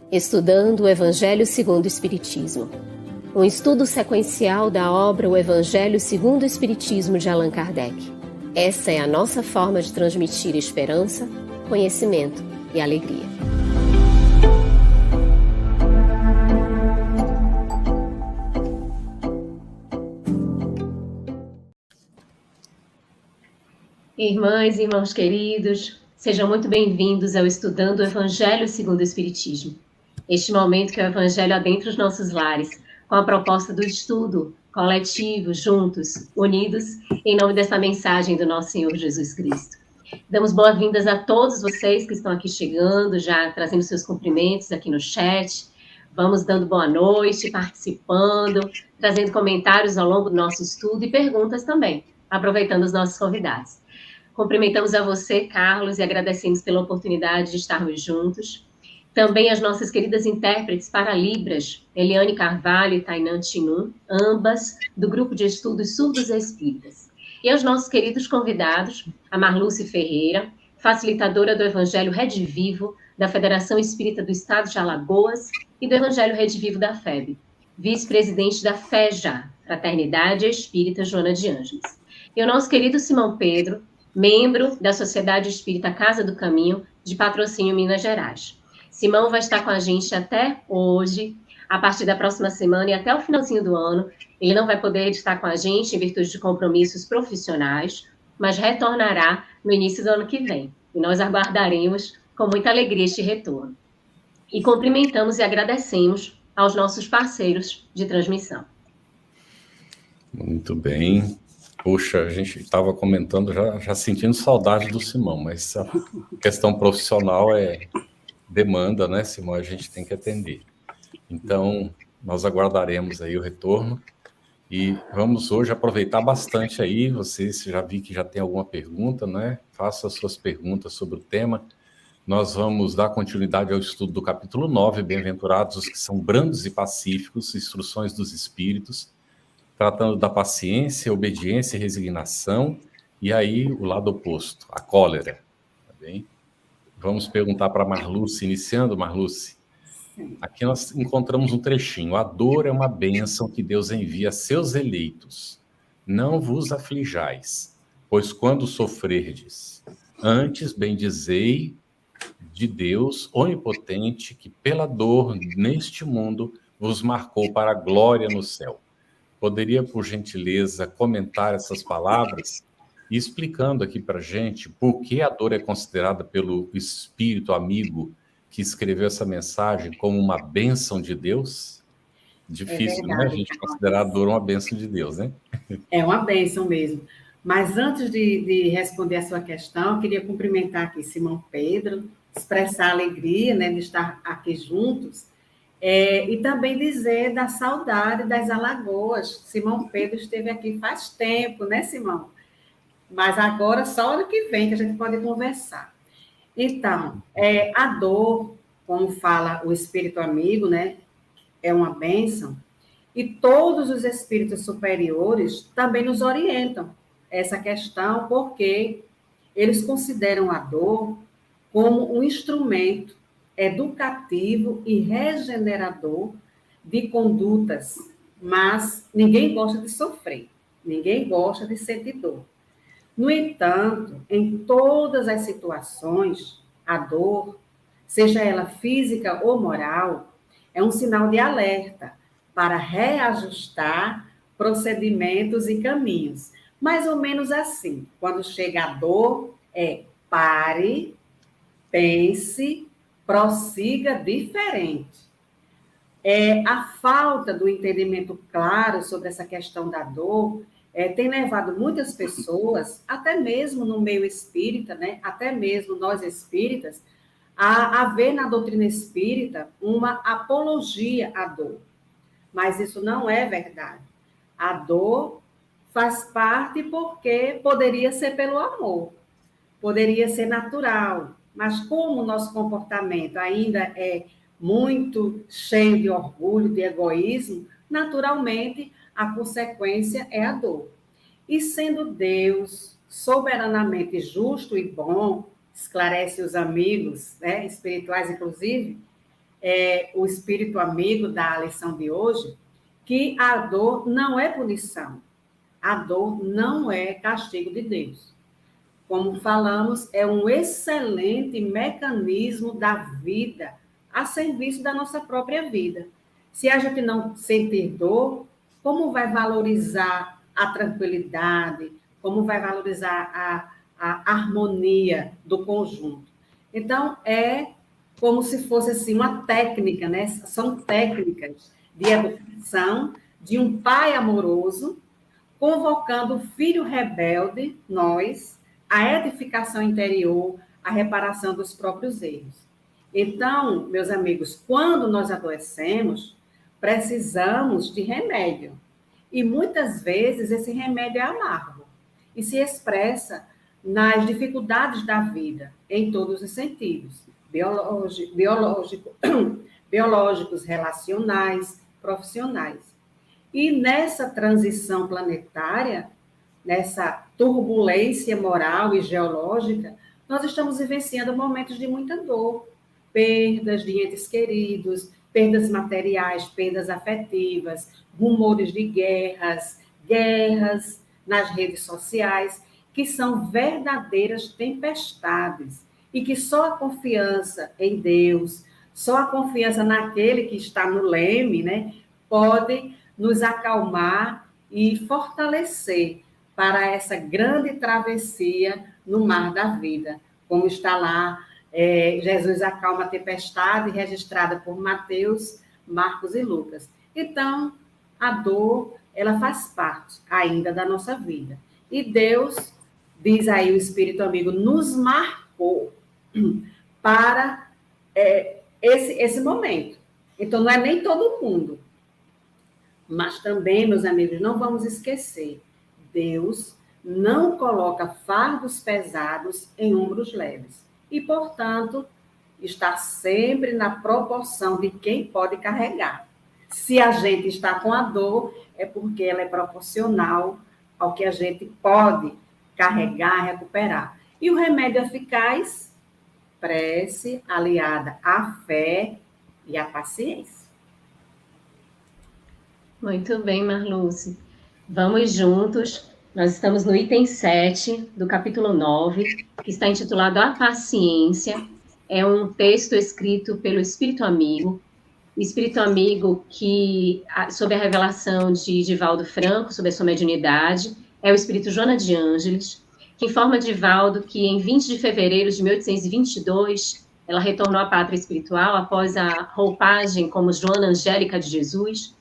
Estudando o Evangelho segundo o Espiritismo. Um estudo sequencial da obra O Evangelho segundo o Espiritismo de Allan Kardec. Essa é a nossa forma de transmitir esperança, conhecimento e alegria. Irmãs e irmãos queridos, sejam muito bem-vindos ao Estudando o Evangelho segundo o Espiritismo. Este momento que o Evangelho adentra os nossos lares, com a proposta do estudo coletivo, juntos, unidos, em nome dessa mensagem do nosso Senhor Jesus Cristo. Damos boas-vindas a todos vocês que estão aqui chegando, já trazendo seus cumprimentos aqui no chat. Vamos dando boa noite, participando, trazendo comentários ao longo do nosso estudo e perguntas também, aproveitando os nossos convidados. Cumprimentamos a você, Carlos, e agradecemos pela oportunidade de estarmos juntos. Também as nossas queridas intérpretes para Libras, Eliane Carvalho e Tainan Chinun, ambas do Grupo de Estudos Surdos e Espíritas. E aos nossos queridos convidados, a Marluce Ferreira, facilitadora do Evangelho Rede Vivo, da Federação Espírita do Estado de Alagoas e do Evangelho Rede Vivo da FEB, vice-presidente da FEJA, Fraternidade Espírita Joana de Ângeles. E o nosso querido Simão Pedro, membro da Sociedade Espírita Casa do Caminho, de Patrocínio, Minas Gerais. Simão vai estar com a gente até hoje, a partir da próxima semana e até o finalzinho do ano. Ele não vai poder estar com a gente em virtude de compromissos profissionais, mas retornará no início do ano que vem. E nós aguardaremos com muita alegria este retorno. E cumprimentamos e agradecemos aos nossos parceiros de transmissão. Muito bem. Puxa, a gente estava comentando, já sentindo saudade do Simão, mas a questão profissional demanda, né, Simão? A gente tem que atender. Então, nós aguardaremos aí o retorno e vamos hoje aproveitar bastante aí. Vocês já vi que já tem alguma pergunta, né? Faça as suas perguntas sobre o tema. Nós vamos dar continuidade ao estudo do capítulo 9, Bem-aventurados os que são brandos e pacíficos, instruções dos espíritos, tratando da paciência, obediência e resignação, e aí o lado oposto, a cólera. Tá bem? Vamos perguntar para Marluce, iniciando, Marluce. Aqui nós encontramos um trechinho. A dor é uma bênção que Deus envia a seus eleitos. Não vos aflijais, pois quando sofrerdes, antes bendizei de Deus onipotente, que pela dor neste mundo vos marcou para a glória no céu. Poderia, por gentileza, comentar essas palavras e explicando aqui para a gente por que a dor é considerada pelo espírito amigo que escreveu essa mensagem como uma bênção de Deus? Difícil, né? A gente considerar a dor uma bênção de Deus, né? É uma bênção mesmo. Mas antes de responder a sua questão, eu queria cumprimentar aqui Simão Pedro, expressar a alegria, né, de estar aqui juntos. E também dizer da saudade das Alagoas. Simão Pedro esteve aqui faz tempo, né, Simão? Mas agora só ano que vem que a gente pode conversar. Então, a dor, como fala o espírito amigo, né, é uma bênção, e todos os espíritos superiores também nos orientam essa questão, porque eles consideram a dor como um instrumento educativo e regenerador de condutas, mas ninguém gosta de sofrer, ninguém gosta de sentir dor. No entanto, em todas as situações, a dor, seja ela física ou moral, é um sinal de alerta para reajustar procedimentos e caminhos. Mais ou menos assim, quando chega a dor, pare, pense, prossiga diferente. A falta do entendimento claro sobre essa questão da dor tem levado muitas pessoas, até mesmo no meio espírita, né, até mesmo nós espíritas, a ver na doutrina espírita uma apologia à dor. Mas isso não é verdade. A dor faz parte porque poderia ser pelo amor, poderia ser natural, mas como o nosso comportamento ainda é muito cheio de orgulho, de egoísmo, naturalmente a consequência é a dor. E sendo Deus soberanamente justo e bom, esclarece os amigos, né, espirituais inclusive, o espírito amigo da lição de hoje, que a dor não é punição, a dor não é castigo de Deus. Como falamos, é um excelente mecanismo da vida a serviço da nossa própria vida. Se a gente não sentir dor, como vai valorizar a tranquilidade, como vai valorizar a harmonia do conjunto? Então, é como se fosse assim, uma técnica, né? São técnicas de educação de um pai amoroso convocando o filho rebelde, nós, à edificação interior, à reparação dos próprios erros. Então, meus amigos, quando nós adoecemos, precisamos de remédio. E muitas vezes esse remédio é amargo e se expressa nas dificuldades da vida, em todos os sentidos, biológicos, relacionais, profissionais. E nessa transição planetária, nessa turbulência moral e geológica, nós estamos vivenciando momentos de muita dor, perdas de entes queridos, perdas materiais, perdas afetivas, rumores de guerras nas redes sociais, que são verdadeiras tempestades e que só a confiança em Deus, só a confiança naquele que está no leme, né, pode nos acalmar e fortalecer para essa grande travessia no mar da vida, como está lá, Jesus acalma a tempestade, registrada por Mateus, Marcos e Lucas. Então, a dor, ela faz parte ainda da nossa vida. E Deus, diz aí o Espírito Amigo, nos marcou para esse momento. Então, não é nem todo mundo. Mas também, meus amigos, não vamos esquecer, Deus não coloca fardos pesados em ombros leves. E, portanto, está sempre na proporção de quem pode carregar. Se a gente está com a dor, é porque ela é proporcional ao que a gente pode carregar, recuperar. E o remédio eficaz, prece aliada à fé e à paciência. Muito bem, Marluce. Vamos juntos. Nós estamos no item 7 do capítulo 9, que está intitulado A Paciência. É um texto escrito pelo Espírito Amigo. O Espírito Amigo que, sob a revelação de Divaldo Franco, sobre a sua mediunidade, é o Espírito Joana de Ângeles, que informa Divaldo que em 20 de fevereiro de 1822, ela retornou à pátria espiritual após a roupagem como Joana Angélica de Jesus.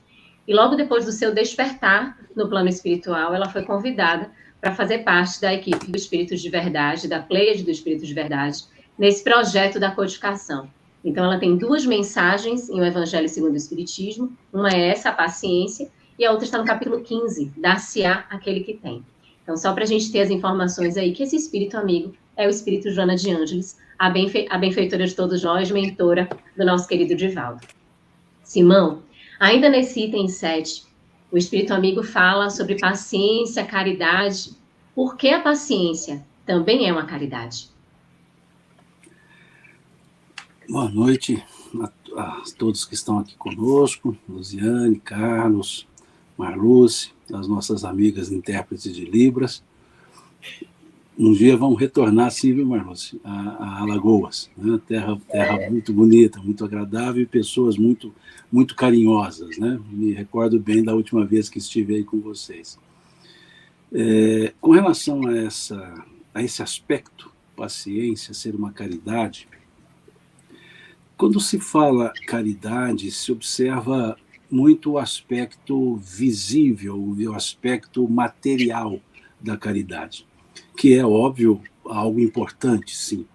E logo depois do seu despertar no plano espiritual, ela foi convidada para fazer parte da equipe do Espírito de Verdade, da Pleiade do Espírito de Verdade, nesse projeto da codificação. Então, ela tem duas mensagens em O Evangelho segundo o Espiritismo. Uma é essa, a paciência, e a outra está no capítulo 15, dar-se-á aquele que tem. Então, só para a gente ter as informações aí, que esse Espírito Amigo é o Espírito Joana de Ângeles, a benfeitora de todos nós, mentora do nosso querido Divaldo. Simão, ainda nesse item 7, o Espírito Amigo fala sobre paciência, caridade. Por que a paciência também é uma caridade? Boa noite a todos que estão aqui conosco, Luziane, Carlos, Marluce, as nossas amigas intérpretes de Libras. Um dia vamos retornar, sim, viu, Marluce, a Alagoas, né? Terra muito bonita, muito agradável e pessoas muito, muito carinhosas, né? Me recordo bem da última vez que estive aí com vocês. Com relação a esse aspecto, paciência, ser uma caridade, quando se fala caridade, se observa muito o aspecto visível, o aspecto material da caridade, que é, óbvio, algo importante, sim.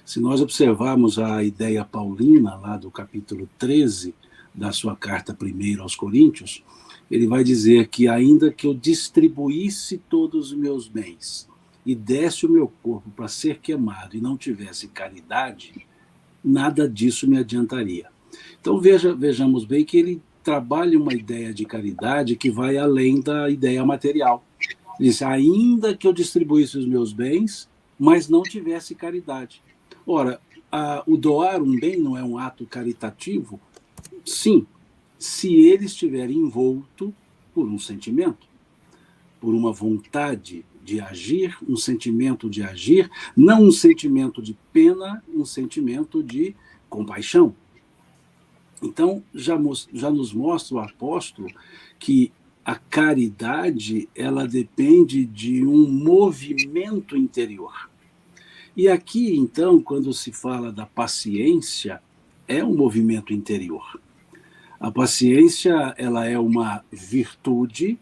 Se nós observarmos a ideia paulina, lá do capítulo 13 da sua carta primeira aos Coríntios, ele vai dizer que ainda que eu distribuísse todos os meus bens e desse o meu corpo para ser queimado e não tivesse caridade, nada disso me adiantaria. Então vejamos bem que ele trabalha uma ideia de caridade que vai além da ideia material. Ele diz, ainda que eu distribuísse os meus bens, mas não tivesse caridade. Ora, o doar um bem não é um ato caritativo? Sim, se ele estiver envolto por um sentimento, por uma vontade de agir, um sentimento de agir, não um sentimento de pena, um sentimento de compaixão. Então, já nos mostra o apóstolo que a caridade, ela depende de um movimento interior. E aqui, então, quando se fala da paciência, é um movimento interior. A paciência, ela é uma virtude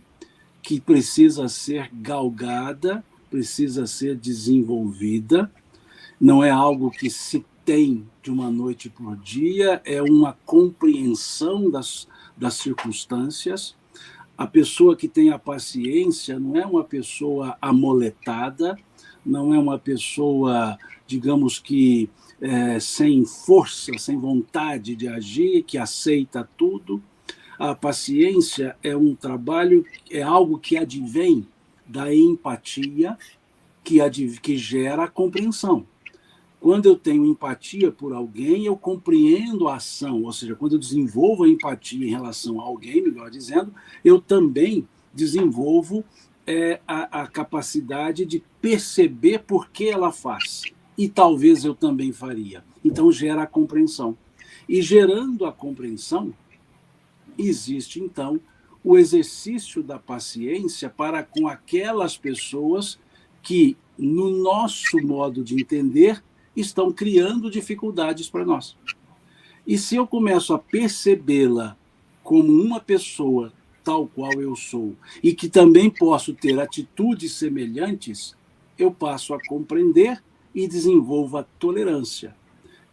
que precisa ser galgada, precisa ser desenvolvida, não é algo que se tem de uma noite por dia, é uma compreensão das circunstâncias. A pessoa que tem a paciência não é uma pessoa amoletada, não é uma pessoa, digamos que, sem força, sem vontade de agir, que aceita tudo. A paciência é um trabalho, é algo que advém da empatia, que gera a compreensão. Quando eu tenho empatia por alguém, eu compreendo a ação, ou seja, quando eu desenvolvo a empatia em relação a alguém, melhor dizendo, eu também desenvolvo a capacidade de perceber por que ela faz. E talvez eu também faria. Então, gera a compreensão. E gerando a compreensão, existe, então, o exercício da paciência para com aquelas pessoas que, no nosso modo de entender, estão criando dificuldades para nós. E se eu começo a percebê-la como uma pessoa tal qual eu sou, e que também posso ter atitudes semelhantes, eu passo a compreender e desenvolvo a tolerância.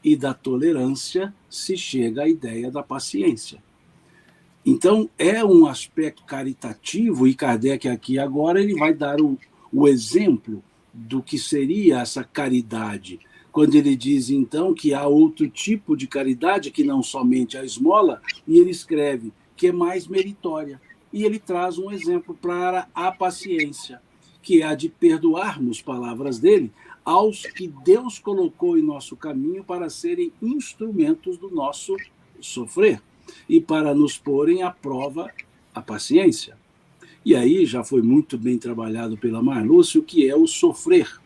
E da tolerância se chega à ideia da paciência. Então, é um aspecto caritativo, e Kardec aqui agora ele vai dar o exemplo do que seria essa caridade, quando ele diz, então, que há outro tipo de caridade, que não somente a esmola, e ele escreve que é mais meritória. E ele traz um exemplo para a paciência, que é a de perdoarmos, palavras dele, aos que Deus colocou em nosso caminho para serem instrumentos do nosso sofrer e para nos porem à prova a paciência. E aí já foi muito bem trabalhado pela Marlúcia o que é o sofrer.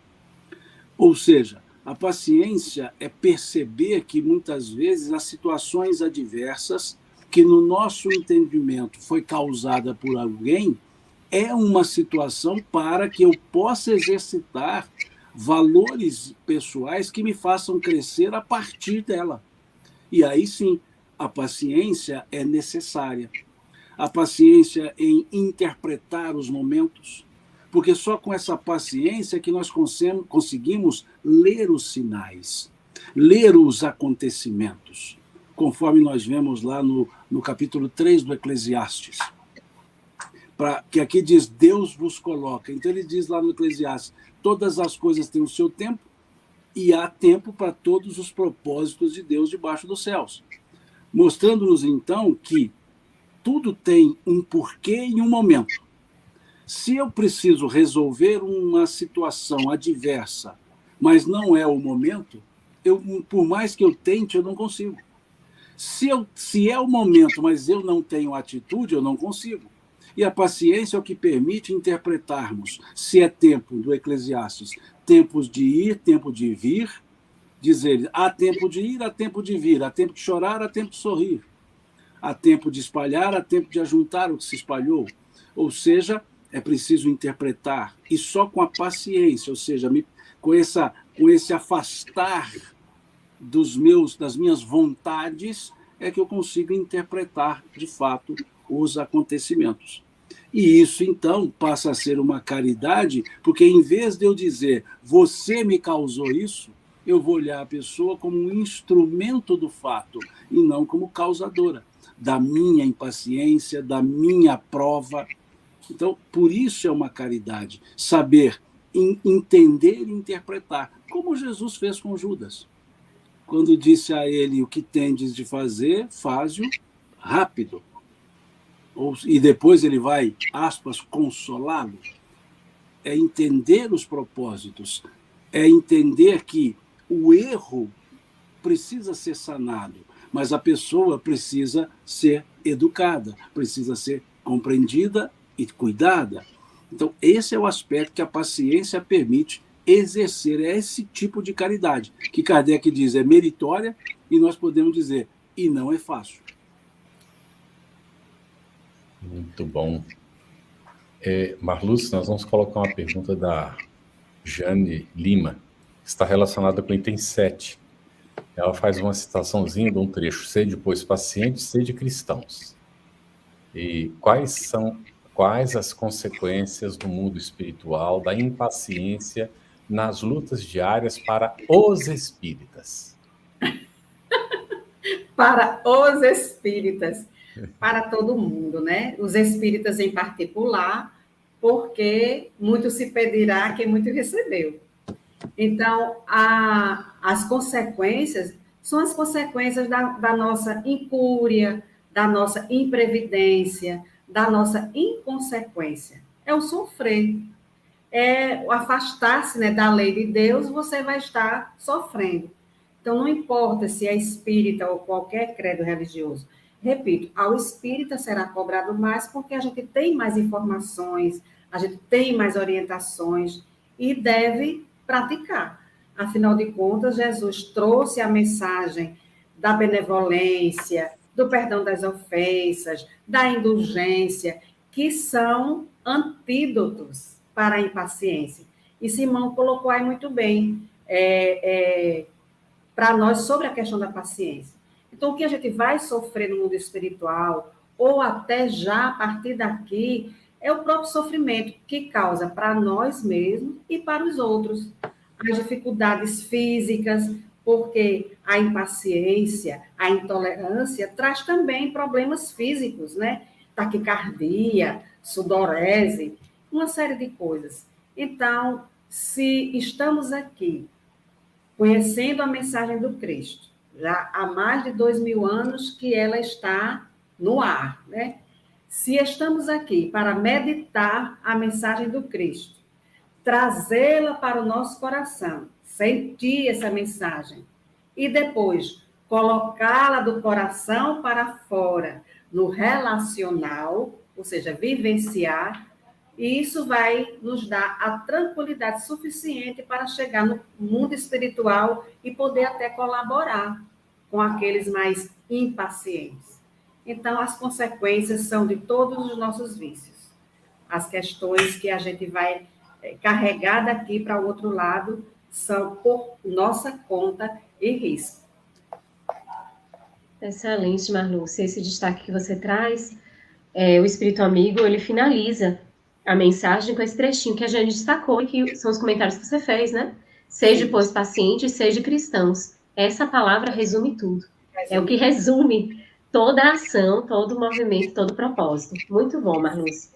Ou seja, a paciência é perceber que muitas vezes as situações adversas que no nosso entendimento foi causada por alguém é uma situação para que eu possa exercitar valores pessoais que me façam crescer a partir dela. E aí sim, a paciência é necessária. A paciência em interpretar os momentos, porque só com essa paciência que nós conseguimos ler os sinais, ler os acontecimentos, conforme nós vemos lá no capítulo 3 do Eclesiastes. Que aqui diz, Deus vos coloca. Então ele diz lá no Eclesiastes, todas as coisas têm o seu tempo, e há tempo para todos os propósitos de Deus debaixo dos céus. Mostrando-nos, então, que tudo tem um porquê e um momento. Se eu preciso resolver uma situação adversa, mas não é o momento, por mais que eu tente, eu não consigo. Se é o momento, mas eu não tenho atitude, eu não consigo. E a paciência é o que permite interpretarmos se é tempo, do Eclesiastes, tempos de ir, tempo de vir, dizer, há tempo de ir, há tempo de vir, há tempo de chorar, há tempo de sorrir, há tempo de espalhar, há tempo de ajuntar o que se espalhou. Ou seja, é preciso interpretar, e só com a paciência, ou seja, com esse afastar das minhas vontades, é que eu consigo interpretar, de fato, os acontecimentos. E isso, então, passa a ser uma caridade, porque em vez de eu dizer, você me causou isso, eu vou olhar a pessoa como um instrumento do fato, e não como causadora da minha impaciência, da minha prova. Então, por isso é uma caridade, saber entender e interpretar, como Jesus fez com Judas. Quando disse a ele, o que tendes de fazer, faze-o rápido. E depois ele vai, aspas, consolá-lo. É entender os propósitos, é entender que o erro precisa ser sanado, mas a pessoa precisa ser educada, precisa ser compreendida e cuidada. Então, esse é o aspecto que a paciência permite exercer, é esse tipo de caridade, que Kardec diz é meritória, e nós podemos dizer, e não é fácil. Muito bom. Marluce, nós vamos colocar uma pergunta da Jane Lima, que está relacionada com o item 7. Ela faz uma citaçãozinha de um trecho: sede, pois, pacientes, sede cristãos. E quais as consequências do mundo espiritual, da impaciência nas lutas diárias para os espíritas? Para os espíritas, para todo mundo, né? Os espíritas em particular, porque muito se pedirá quem muito recebeu. Então, as consequências são as consequências da nossa incúria, da nossa imprevidência, da nossa inconsequência. É o sofrer. É o afastar-se, né, da lei de Deus, você vai estar sofrendo. Então, não importa se é espírita ou qualquer credo religioso. Repito, ao espírita será cobrado mais porque a gente tem mais informações, a gente tem mais orientações e deve praticar. Afinal de contas, Jesus trouxe a mensagem da benevolência, do perdão das ofensas, da indulgência, que são antídotos para a impaciência. E Simão colocou aí muito bem para nós sobre a questão da paciência. Então, o que a gente vai sofrer no mundo espiritual, ou até já a partir daqui, é o próprio sofrimento que causa para nós mesmos e para os outros. As dificuldades físicas, porque a impaciência, a intolerância, traz também problemas físicos, né? Taquicardia, sudorese, uma série de coisas. Então, se estamos aqui conhecendo a mensagem do Cristo, já há mais de 2000 anos que ela está no ar, né? Se estamos aqui para meditar a mensagem do Cristo, trazê-la para o nosso coração, sentir essa mensagem e depois colocá-la do coração para fora, no relacional, ou seja, vivenciar, e isso vai nos dar a tranquilidade suficiente para chegar no mundo espiritual e poder até colaborar com aqueles mais impacientes. Então, as consequências são de todos os nossos vícios. As questões que a gente vai carregar daqui para o outro lado são por nossa conta e risco. Excelente, Marluce. Esse destaque que você traz, o Espírito Amigo, ele finaliza a mensagem com esse trechinho que a Jane destacou, e que são os comentários que você fez, né? Seja, pois, pacientes, seja cristãos. Essa palavra resume tudo. É o que resume toda a ação, todo o movimento, todo o propósito. Muito bom, Marluce.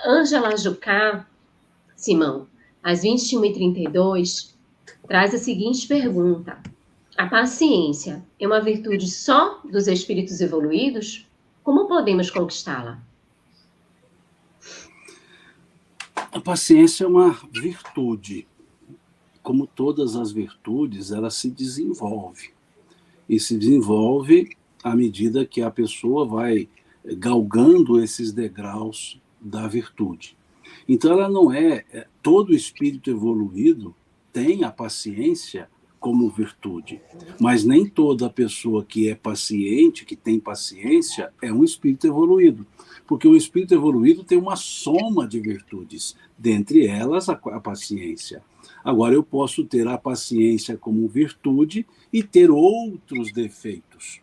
Ângela Jucá, Simão, às 21h32, traz a seguinte pergunta: a paciência é uma virtude só dos espíritos evoluídos? Como podemos conquistá-la? A paciência é uma virtude. Como todas as virtudes, ela se desenvolve. E se desenvolve à medida que a pessoa vai galgando esses degraus da virtude. Então, ela não todo espírito evoluído tem a paciência como virtude, mas nem toda pessoa que é paciente, que tem paciência, é um espírito evoluído, porque o espírito evoluído tem uma soma de virtudes, dentre elas a paciência. Agora, eu posso ter a paciência como virtude e ter outros defeitos,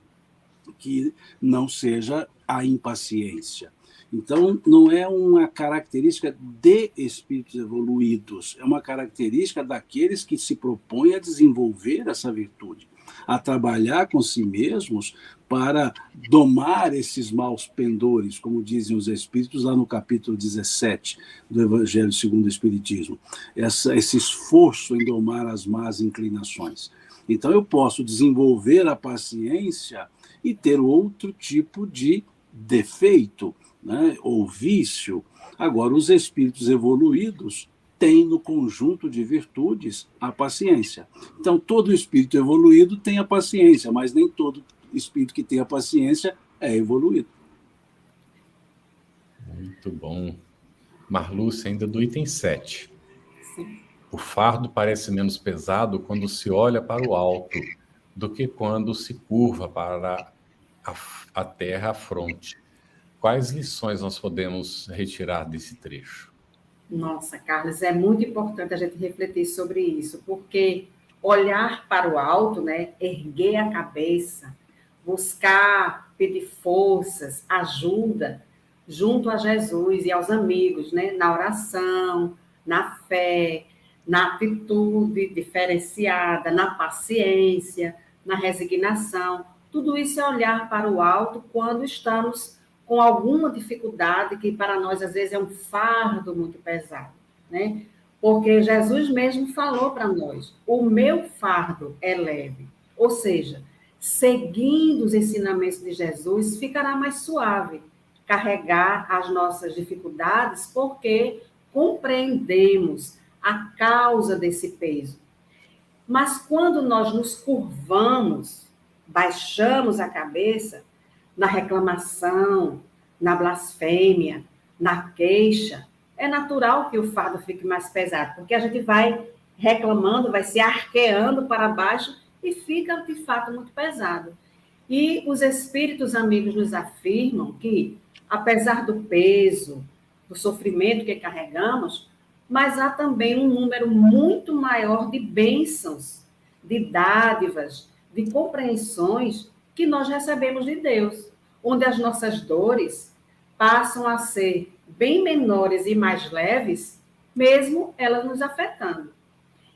que não seja a impaciência. Então, não é uma característica de espíritos evoluídos, é uma característica daqueles que se propõem a desenvolver essa virtude, a trabalhar com si mesmos para domar esses maus pendores, como dizem os espíritos lá no capítulo 17 do Evangelho segundo o Espiritismo, esse esforço em domar as más inclinações. Então, eu posso desenvolver a paciência e ter outro tipo de defeito, né, ou vício. Agora, os espíritos evoluídos tem no conjunto de virtudes a paciência. Então, todo espírito evoluído tem a paciência, mas nem todo espírito que tem a paciência é evoluído. Muito bom. Marlúcia, ainda do item 7. Sim. O fardo parece menos pesado quando se olha para o alto do que quando se curva para a terra à fronte. Quais lições nós podemos retirar desse trecho? Nossa, Carlos, é muito importante a gente refletir sobre isso, porque olhar para o alto, né, erguer a cabeça, buscar pedir forças, ajuda, junto a Jesus e aos amigos, né, na oração, na fé, na atitude diferenciada, na paciência, na resignação. Tudo isso é olhar para o alto quando estamos com alguma dificuldade que para nós às vezes é um fardo muito pesado, né? Porque Jesus mesmo falou para nós: o meu fardo é leve. Ou seja, seguindo os ensinamentos de Jesus, ficará mais suave carregar as nossas dificuldades, porque compreendemos a causa desse peso. Mas quando nós nos curvamos, baixamos a cabeça, na reclamação, na blasfêmia, na queixa, é natural que o fardo fique mais pesado, porque a gente vai reclamando, vai se arqueando para baixo e fica, de fato, muito pesado. E os espíritos amigos nos afirmam que, apesar do peso, do sofrimento que carregamos, mas há também um número muito maior de bênçãos, de dádivas, de compreensões que nós recebemos de Deus, onde as nossas dores passam a ser bem menores e mais leves, mesmo elas nos afetando.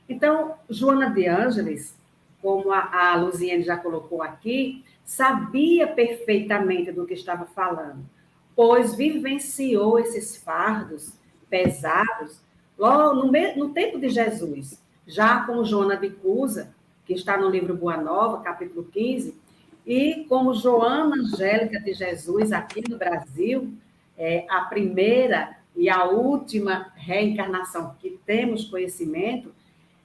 Então, Joana de Ângeles, como a Luziane já colocou aqui, sabia perfeitamente do que estava falando, pois vivenciou esses fardos pesados logo no tempo de Jesus, já como Joana de Cusa, que está no livro Boa Nova, capítulo 15, e como Joana Angélica de Jesus, aqui no Brasil, a primeira e a última reencarnação que temos conhecimento,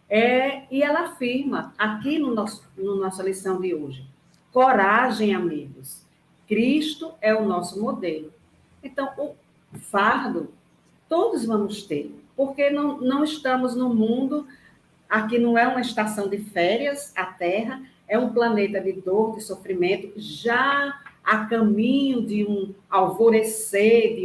e ela afirma, aqui no nossa lição de hoje: coragem, amigos, Cristo é o nosso modelo. Então, o fardo todos vamos ter, porque não estamos no mundo, aqui não é uma estação de férias, a Terra é um planeta de dor, de sofrimento, já a caminho de um alvorecer,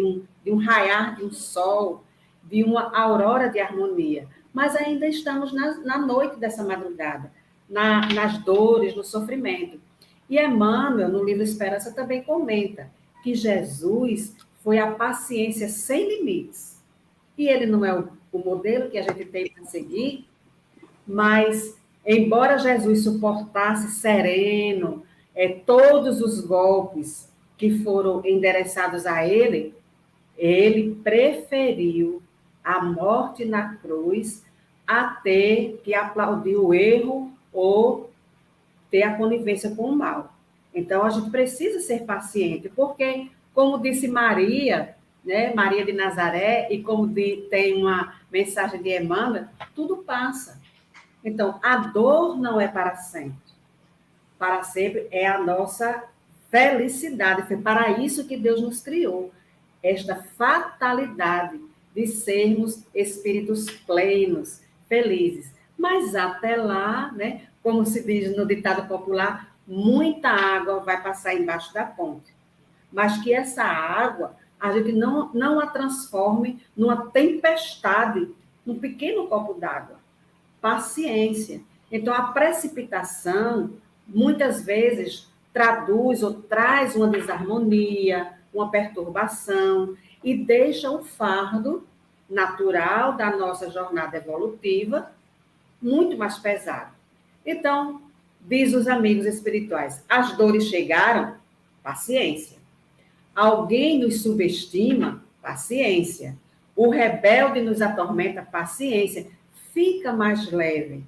de um raiar de um sol, de uma aurora de harmonia. Mas ainda estamos na noite dessa madrugada, nas dores, no sofrimento. E Emmanuel, no livro Esperança, também comenta que Jesus foi a paciência sem limites. E ele não é o modelo que a gente tem para seguir, mas, embora Jesus suportasse sereno todos os golpes que foram endereçados a ele, ele preferiu a morte na cruz a ter que aplaudir o erro ou ter a conivência com o mal. Então, a gente precisa ser paciente, porque, como disse Maria, né, Maria de Nazaré, e como tem uma mensagem de Emmanuel, tudo passa. Então, a dor não é para sempre. Para sempre é a nossa felicidade. Foi para isso que Deus nos criou. Esta fatalidade de sermos espíritos plenos, felizes. Mas até lá, né, como se diz no ditado popular, muita água vai passar embaixo da ponte. Mas que essa água, a gente não a transforme numa tempestade, num pequeno copo d'água. Paciência. Então, a precipitação, muitas vezes, traduz ou traz uma desarmonia, uma perturbação, e deixa o fardo natural da nossa jornada evolutiva muito mais pesado. Então, diz os amigos espirituais, as dores chegaram, paciência. Alguém nos subestima, paciência. O rebelde nos atormenta, paciência. Fica mais leve.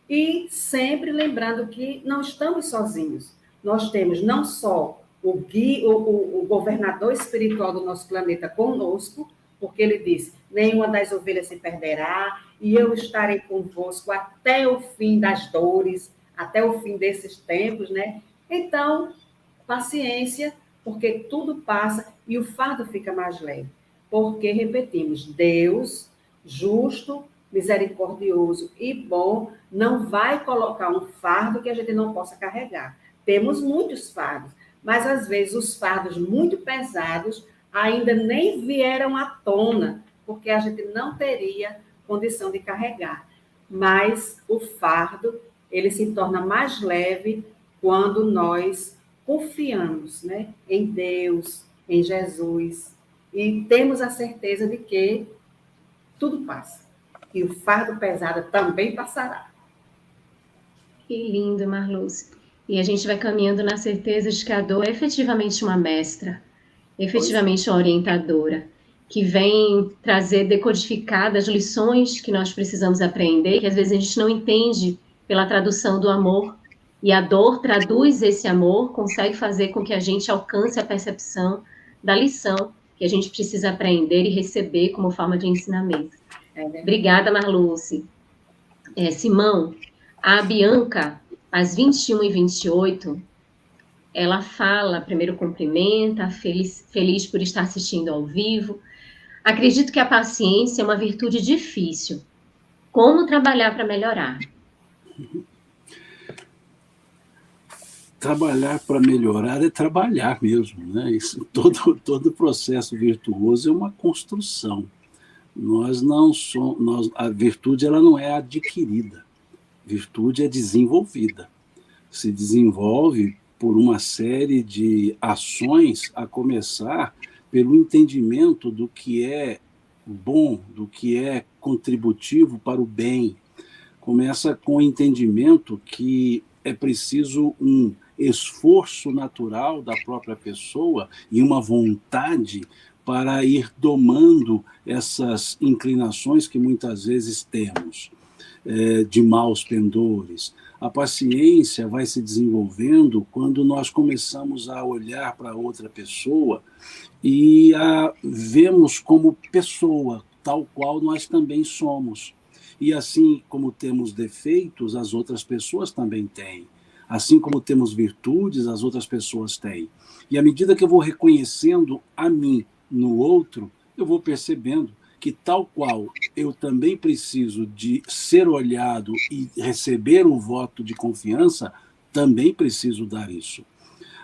E sempre lembrando que não estamos sozinhos. Nós temos não só o governador espiritual do nosso planeta conosco, porque ele diz: nenhuma das ovelhas se perderá, e eu estarei convosco até o fim das dores, até o fim desses tempos, né? Então, paciência, porque tudo passa e o fardo fica mais leve. Porque, repetimos, Deus, justo, misericordioso e bom, não vai colocar um fardo que a gente não possa carregar. Temos muitos fardos, mas às vezes os fardos muito pesados ainda nem vieram à tona, porque a gente não teria condição de carregar. Mas o fardo, ele se torna mais leve quando nós confiamos, né, em Deus, em Jesus, e temos a certeza de que tudo passa. E o fardo pesado também passará. Que lindo, Marluce. E a gente vai caminhando na certeza de que a dor é efetivamente uma mestra, efetivamente uma orientadora, que vem trazer decodificadas lições que nós precisamos aprender, que às vezes a gente não entende pela tradução do amor, e a dor traduz esse amor, consegue fazer com que a gente alcance a percepção da lição que a gente precisa aprender e receber como forma de ensinamento. Obrigada, Marluce. Simão, a Bianca, às 21h28, ela fala, primeiro cumprimenta, feliz por estar assistindo ao vivo. Acredito que a paciência é uma virtude difícil. Como trabalhar para melhorar? Trabalhar para melhorar é trabalhar mesmo, né? Isso, todo processo virtuoso é uma construção. Nós não somos, a virtude ela não é adquirida, virtude é desenvolvida. Se desenvolve por uma série de ações, a começar pelo entendimento do que é bom, do que é contributivo para o bem. Começa com o entendimento que é preciso um esforço natural da própria pessoa e uma vontade para ir domando essas inclinações que muitas vezes temos, de maus pendores. A paciência vai se desenvolvendo quando nós começamos a olhar para outra pessoa e a vemos como pessoa, tal qual nós também somos. E assim como temos defeitos, as outras pessoas também têm. Assim como temos virtudes, as outras pessoas têm. E à medida que eu vou reconhecendo a mim no outro, eu vou percebendo que, tal qual eu também preciso de ser olhado e receber um voto de confiança, também preciso dar isso.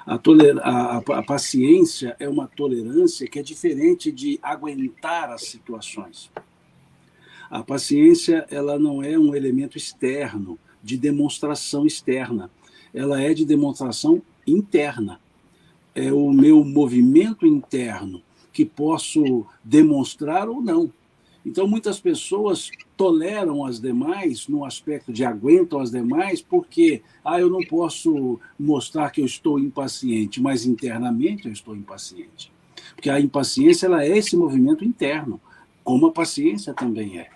A paciência é uma tolerância que é diferente de aguentar as situações. A paciência ela não é um elemento externo, de demonstração externa. Ela é de demonstração interna. É o meu movimento interno que posso demonstrar ou não. Então, muitas pessoas toleram as demais no aspecto de aguentam as demais porque eu não posso mostrar que eu estou impaciente, mas internamente eu estou impaciente. Porque a impaciência ela é esse movimento interno, como a paciência também é.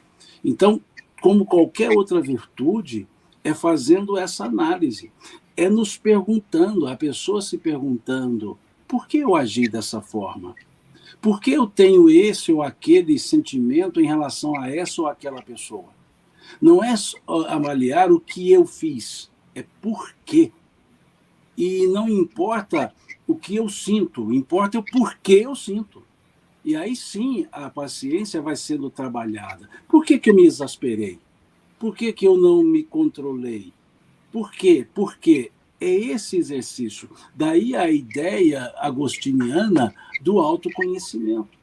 Então, como qualquer outra virtude, é fazendo essa análise. É nos perguntando, a pessoa se perguntando, por que eu agi dessa forma? Por que eu tenho esse ou aquele sentimento em relação a essa ou aquela pessoa? Não é avaliar o que eu fiz, é por quê. E não importa o que eu sinto, importa o porquê eu sinto. E aí sim a paciência vai sendo trabalhada. Por que eu me exasperei? Por que eu não me controlei? Por quê? Porque é esse exercício. Daí a ideia agostiniana do autoconhecimento.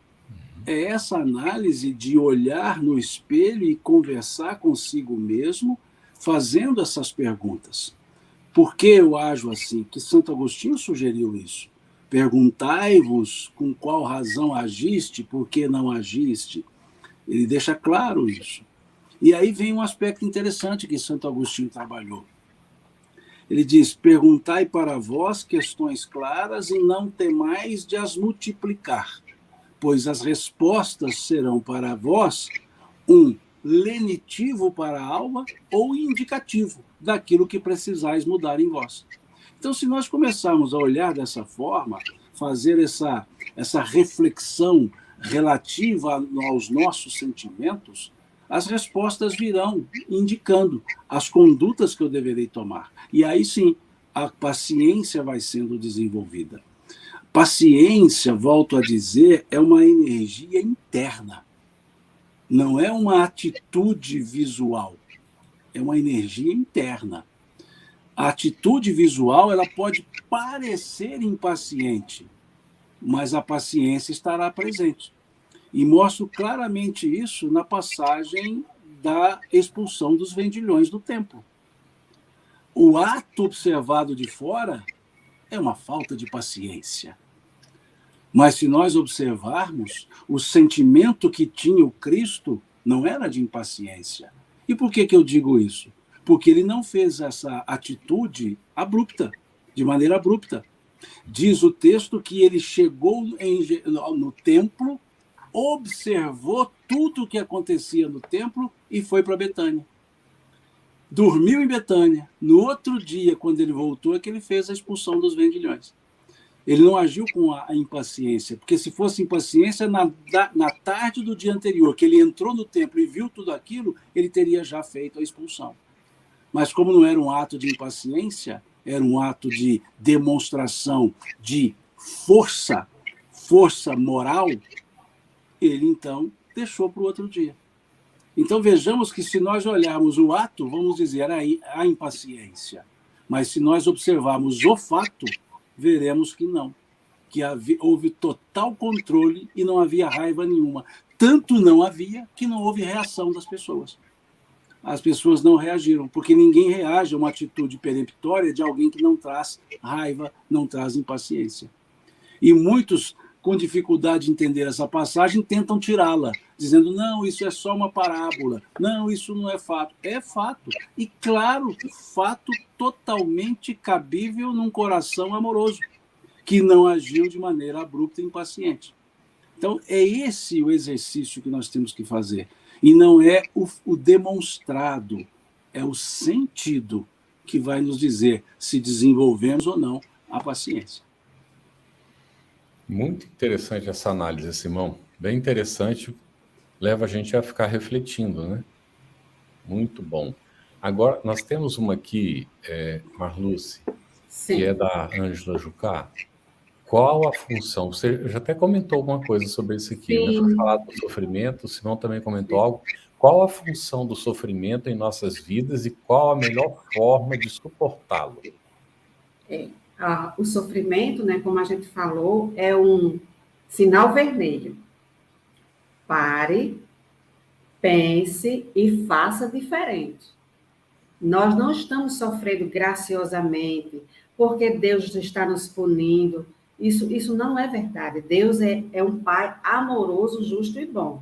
É essa análise de olhar no espelho e conversar consigo mesmo, fazendo essas perguntas. Por que eu ajo assim? Que Santo Agostinho sugeriu isso. Perguntai-vos com qual razão agiste, por que não agiste. Ele deixa claro isso. E aí vem um aspecto interessante que Santo Agostinho trabalhou. Ele diz, perguntai para vós questões claras e não temais de as multiplicar, pois as respostas serão para vós um lenitivo para a alma ou indicativo daquilo que precisais mudar em vós. Então, se nós começarmos a olhar dessa forma, fazer essa reflexão relativa aos nossos sentimentos, as respostas virão indicando as condutas que eu deverei tomar. E aí sim, a paciência vai sendo desenvolvida. Paciência, volto a dizer, é uma energia interna. Não é uma atitude visual. É uma energia interna. A atitude visual, ela pode parecer impaciente, mas a paciência estará presente. E mostro claramente isso na passagem da expulsão dos vendilhões do templo. O ato observado de fora é uma falta de paciência. Mas se nós observarmos, o sentimento que tinha o Cristo não era de impaciência. E por que eu digo isso? Porque ele não fez essa atitude abrupta, de maneira abrupta. Diz o texto que ele chegou no templo, observou tudo o que acontecia no templo e foi para Betânia. Dormiu em Betânia. No outro dia, quando ele voltou, é que ele fez a expulsão dos vendilhões. Ele não agiu com a impaciência, porque se fosse impaciência, na tarde do dia anterior, que ele entrou no templo e viu tudo aquilo, ele teria já feito a expulsão. Mas como não era um ato de impaciência, era um ato de demonstração de força moral, ele então deixou para o outro dia. Então vejamos que se nós olharmos o ato, vamos dizer a impaciência. Mas se nós observarmos o fato, veremos que não. Que houve total controle e não havia raiva nenhuma. Tanto não havia que não houve reação das pessoas. As pessoas não reagiram, porque ninguém reage a uma atitude peremptória de alguém que não traz raiva, não traz impaciência. E muitos, com dificuldade de entender essa passagem, tentam tirá-la, dizendo, não, isso é só uma parábola, não, isso não é fato. É fato. E, claro, fato totalmente cabível num coração amoroso, que não agiu de maneira abrupta e impaciente. Então, é esse o exercício que nós temos que fazer. E não é o demonstrado, é o sentido que vai nos dizer se desenvolvemos ou não a paciência. Muito interessante essa análise, Simão. Bem interessante, leva a gente a ficar refletindo, né? Muito bom. Agora, nós temos uma aqui, Marluce, que é da Ângela Jucá. Qual a função? Você já até comentou alguma coisa sobre isso aqui, né? Foi falado do sofrimento, o Simão também comentou algo. Qual a função do sofrimento em nossas vidas e qual a melhor forma de suportá-lo? O sofrimento, né, como a gente falou, é um sinal vermelho. Pare, pense e faça diferente. Nós não estamos sofrendo graciosamente porque Deus está nos punindo. Isso não é verdade. Deus é um Pai amoroso, justo e bom.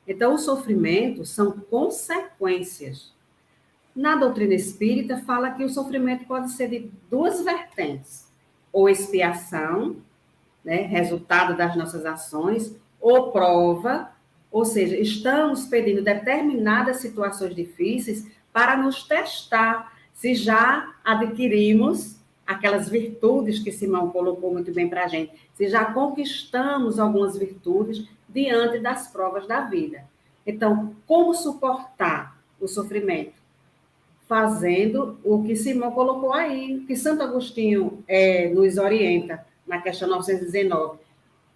Então, o sofrimento são consequências. Na doutrina espírita, fala que o sofrimento pode ser de duas vertentes. Ou expiação, né, resultado das nossas ações, ou prova, ou seja, estamos pedindo determinadas situações difíceis para nos testar se já adquirimos aquelas virtudes que Simão colocou muito bem para a gente, se já conquistamos algumas virtudes diante das provas da vida. Então, como suportar o sofrimento? Fazendo o que Simão colocou aí, que Santo Agostinho nos orienta na questão 919.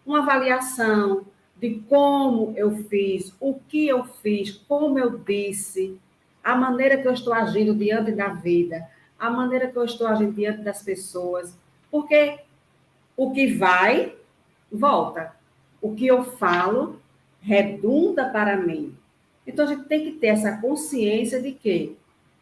Uma avaliação de como eu fiz, o que eu fiz, como eu disse, a maneira que eu estou agindo diante da vida, a maneira que eu estou agindo diante das pessoas, porque o que vai, volta. O que eu falo redunda para mim. Então, a gente tem que ter essa consciência de que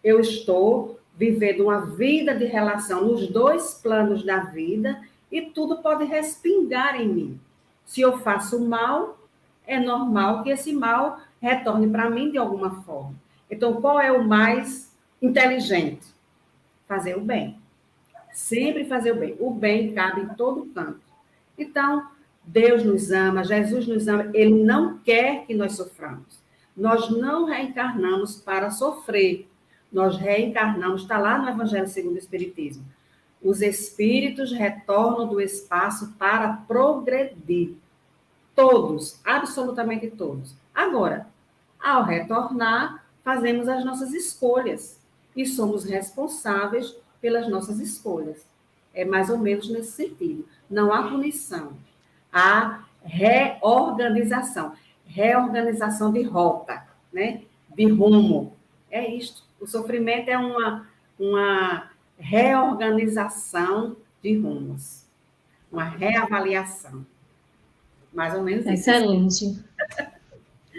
eu estou vivendo uma vida de relação nos dois planos da vida e tudo pode respingar em mim. Se eu faço mal, é normal que esse mal retorne para mim de alguma forma. Então, qual é o mais inteligente? Fazer o bem. Sempre fazer o bem. O bem cabe em todo canto. Então, Deus nos ama, Jesus nos ama, Ele não quer que nós soframos. Nós não reencarnamos para sofrer. Nós reencarnamos, está lá no Evangelho segundo o Espiritismo. Os espíritos retornam do espaço para progredir. Todos, absolutamente todos. Agora, ao retornar, fazemos as nossas escolhas e somos responsáveis pelas nossas escolhas. É mais ou menos nesse sentido. Não há punição, há reorganização. Reorganização de rota, né? De rumo. É isto. O sofrimento é uma reorganização de rumos, uma reavaliação. Mais ou menos isso. Excelente.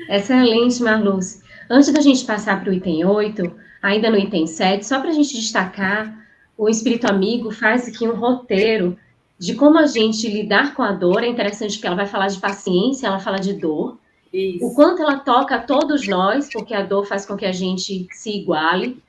Excelente, Marluce. Antes da gente passar para o item 8, ainda no item 7, só para a gente destacar, o Espírito Amigo faz aqui um roteiro de como a gente lidar com a dor. É interessante porque ela vai falar de paciência, ela fala de dor. Isso. O quanto ela toca a todos nós, porque a dor faz com que a gente se iguale,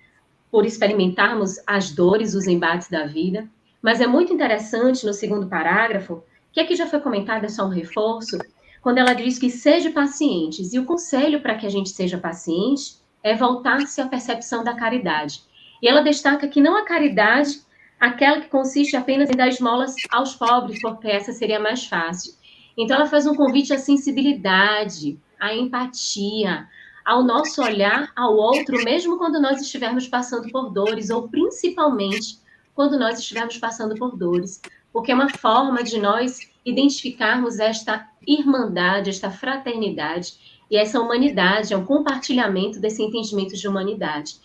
por experimentarmos as dores, os embates da vida. Mas é muito interessante, no segundo parágrafo, que aqui já foi comentado, é só um reforço, quando ela diz que seja pacientes. E o conselho para que a gente seja paciente é voltar-se à percepção da caridade. E ela destaca que não a caridade, aquela que consiste apenas em dar esmolas aos pobres, porque essa seria mais fácil. Então ela faz um convite à sensibilidade, à empatia, ao nosso olhar ao outro, mesmo quando nós estivermos passando por dores, ou principalmente quando nós estivermos passando por dores, porque é uma forma de nós identificarmos esta irmandade, esta fraternidade e essa humanidade, é um compartilhamento desse entendimento de humanidade.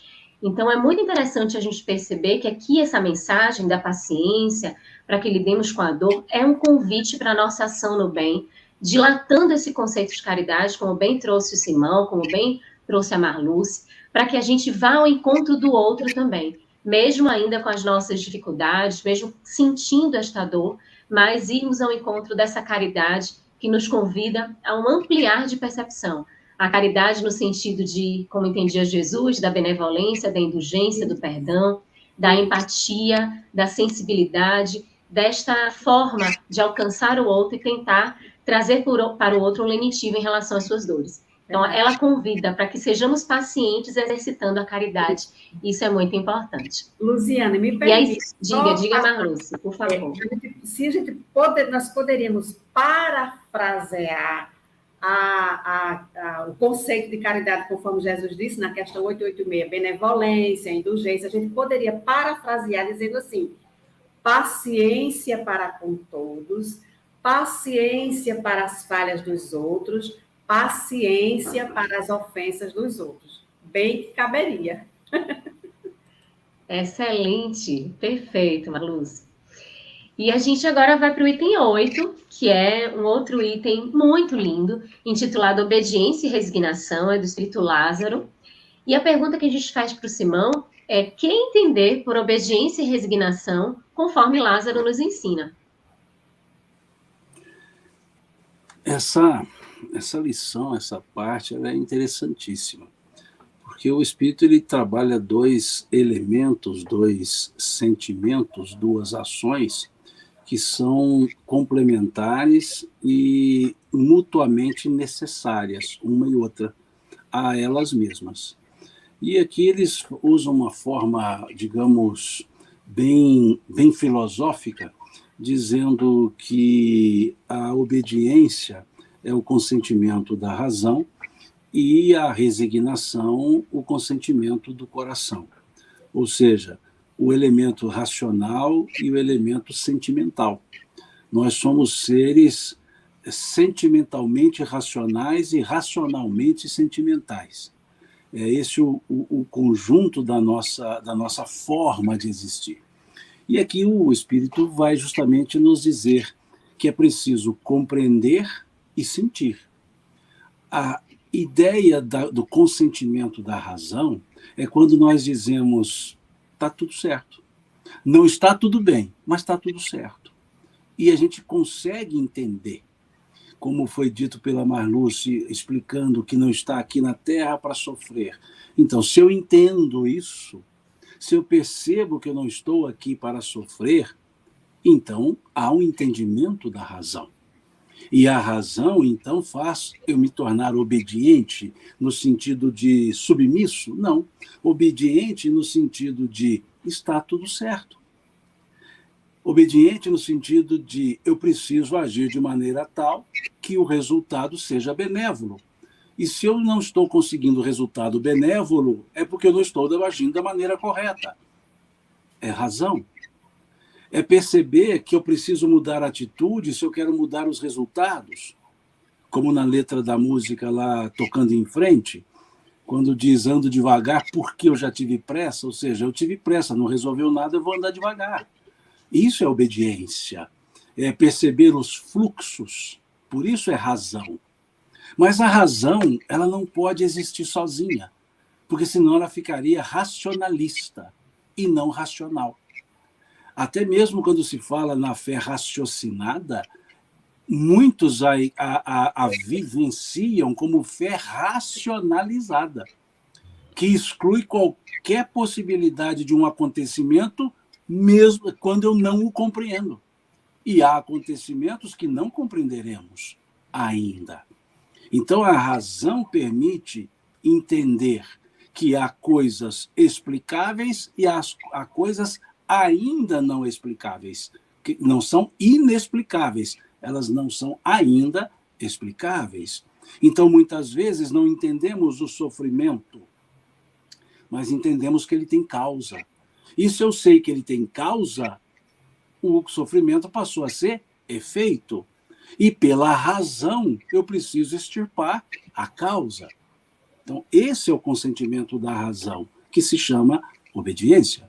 Então, é muito interessante a gente perceber que aqui essa mensagem da paciência, para que lidemos com a dor, é um convite para a nossa ação no bem, dilatando esse conceito de caridade, como bem trouxe o Simão, como bem trouxe a Marluce, para que a gente vá ao encontro do outro também, mesmo ainda com as nossas dificuldades, mesmo sentindo esta dor, mas irmos ao encontro dessa caridade que nos convida a um ampliar de percepção. A caridade no sentido de, como entendia Jesus, da benevolência, da indulgência, do perdão, da empatia, da sensibilidade, desta forma de alcançar o outro e tentar trazer para o outro um lenitivo em relação às suas dores. Então, ela convida para que sejamos pacientes exercitando a caridade. Isso é muito importante. Luziane, me permite. E aí, diga, Marluce, por favor. Nós poderíamos parafrasear o conceito de caridade, conforme Jesus disse na questão 886, benevolência, indulgência. A gente poderia parafrasear dizendo assim: paciência para com todos, paciência para as falhas dos outros, paciência para as ofensas dos outros. Bem que caberia. Excelente, perfeito, Marluce. E a gente agora vai para o item 8, que é um outro item muito lindo, intitulado Obediência e Resignação, é do Espírito Lázaro. E a pergunta que a gente faz para o Simão é: que entender por obediência e resignação, conforme Lázaro nos ensina? Essa lição, essa parte, ela é interessantíssima, porque o Espírito ele trabalha dois elementos, dois sentimentos, duas ações que são complementares e mutuamente necessárias, uma e outra, a elas mesmas. E aqui eles usam uma forma, digamos, bem filosófica, dizendo que a obediência é o consentimento da razão e a resignação, o consentimento do coração. Ou seja, o elemento racional e o elemento sentimental. Nós somos seres sentimentalmente racionais e racionalmente sentimentais. É esse o conjunto da nossa forma de existir. E aqui o Espírito vai justamente nos dizer que é preciso compreender e sentir. A ideia do consentimento da razão é quando nós dizemos: está tudo certo. Não está tudo bem, mas está tudo certo. E a gente consegue entender, como foi dito pela Marluce, explicando que não está aqui na Terra para sofrer. Então, se eu entendo isso, se eu percebo que eu não estou aqui para sofrer, então há um entendimento da razão. E a razão, então, faz eu me tornar obediente no sentido de submisso? Não. Obediente no sentido de está tudo certo. Obediente no sentido de eu preciso agir de maneira tal que o resultado seja benévolo. E se eu não estou conseguindo resultado benévolo, é porque eu não estou agindo da maneira correta. É razão. É perceber que eu preciso mudar a atitude se eu quero mudar os resultados. Como na letra da música lá, Tocando em Frente, quando diz ando devagar porque eu já tive pressa, ou seja, eu tive pressa, não resolveu nada, eu vou andar devagar. Isso é obediência, é perceber os fluxos, por isso é razão. Mas a razão, ela não pode existir sozinha, porque senão ela ficaria racionalista e não racional. Até mesmo quando se fala na fé raciocinada, muitos a vivenciam como fé racionalizada, que exclui qualquer possibilidade de um acontecimento, mesmo quando eu não o compreendo. E há acontecimentos que não compreenderemos ainda. Então, a razão permite entender que há coisas explicáveis e há coisas ainda não explicáveis, que não são inexplicáveis, elas não são ainda explicáveis. Então, muitas vezes, não entendemos o sofrimento, mas entendemos que ele tem causa. E se eu sei que ele tem causa, o sofrimento passou a ser efeito. E pela razão, eu preciso extirpar a causa. Então, esse é o consentimento da razão, que se chama obediência.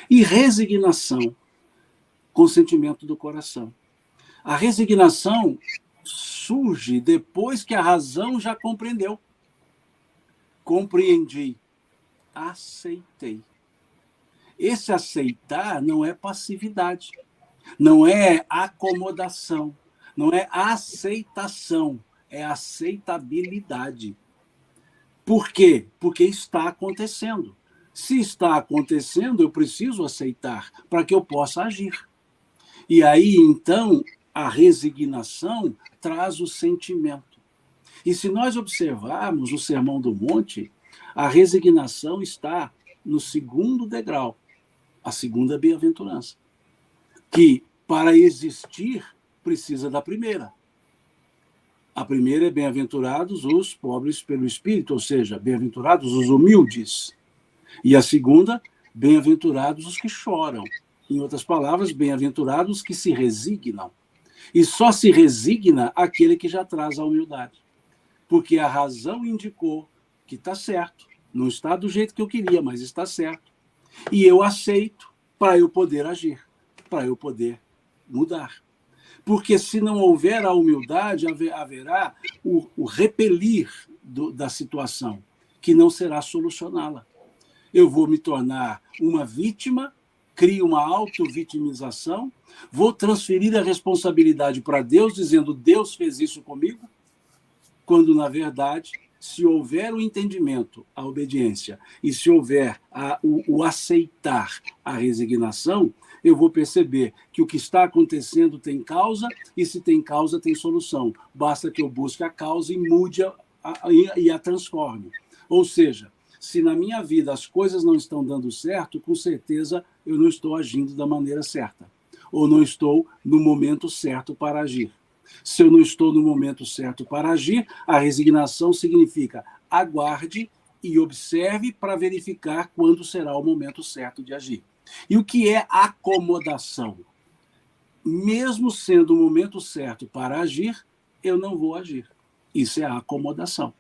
E resignação, consentimento do coração. A resignação surge depois que a razão já compreendeu. Compreendi, aceitei. Esse aceitar não é passividade, não é acomodação, não é aceitação, é aceitabilidade. Por quê? Porque está acontecendo. Se está acontecendo, eu preciso aceitar para que eu possa agir. E aí, então, a resignação traz o sentimento. E se nós observarmos o Sermão do Monte, a resignação está no segundo degrau, a segunda bem-aventurança, que para existir precisa da primeira. A primeira é bem-aventurados os pobres pelo espírito, ou seja, bem-aventurados os humildes. E a segunda, bem-aventurados os que choram. Em outras palavras, bem-aventurados os que se resignam. E só se resigna aquele que já traz a humildade. Porque a razão indicou que está certo. Não está do jeito que eu queria, mas está certo. E eu aceito para eu poder agir, para eu poder mudar. Porque se não houver a humildade, haverá o repelir da situação, que não será solucioná-la. Eu vou me tornar uma vítima, crio uma auto-vitimização, vou transferir a responsabilidade para Deus, dizendo Deus fez isso comigo, quando, na verdade, se houver o entendimento, a obediência, e se houver o aceitar, a resignação, eu vou perceber que o que está acontecendo tem causa, e se tem causa, tem solução. Basta que eu busque a causa e mude e a transforme. Ou seja, se na minha vida as coisas não estão dando certo, com certeza eu não estou agindo da maneira certa, ou não estou no momento certo para agir. Se eu não estou no momento certo para agir, a resignação significa aguarde e observe para verificar quando será o momento certo de agir. E o que é acomodação? Mesmo sendo o momento certo para agir, eu não vou agir. Isso é a acomodação.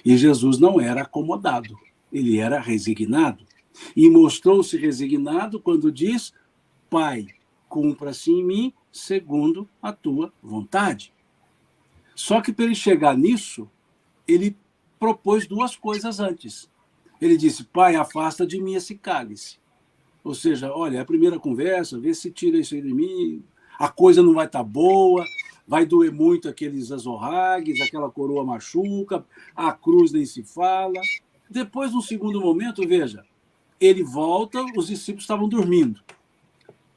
E Jesus não era acomodado, ele era resignado. E mostrou-se resignado quando diz, Pai, cumpra-se em mim segundo a tua vontade. Só que para ele chegar nisso, ele propôs duas coisas antes. Ele disse, Pai, afasta de mim esse cálice. Ou seja, olha, a primeira conversa, vê se tira isso aí de mim, a coisa não vai estar boa, vai doer muito aqueles azorragues, aquela coroa machuca, a cruz nem se fala. Depois, no segundo momento, veja, ele volta, os discípulos estavam dormindo.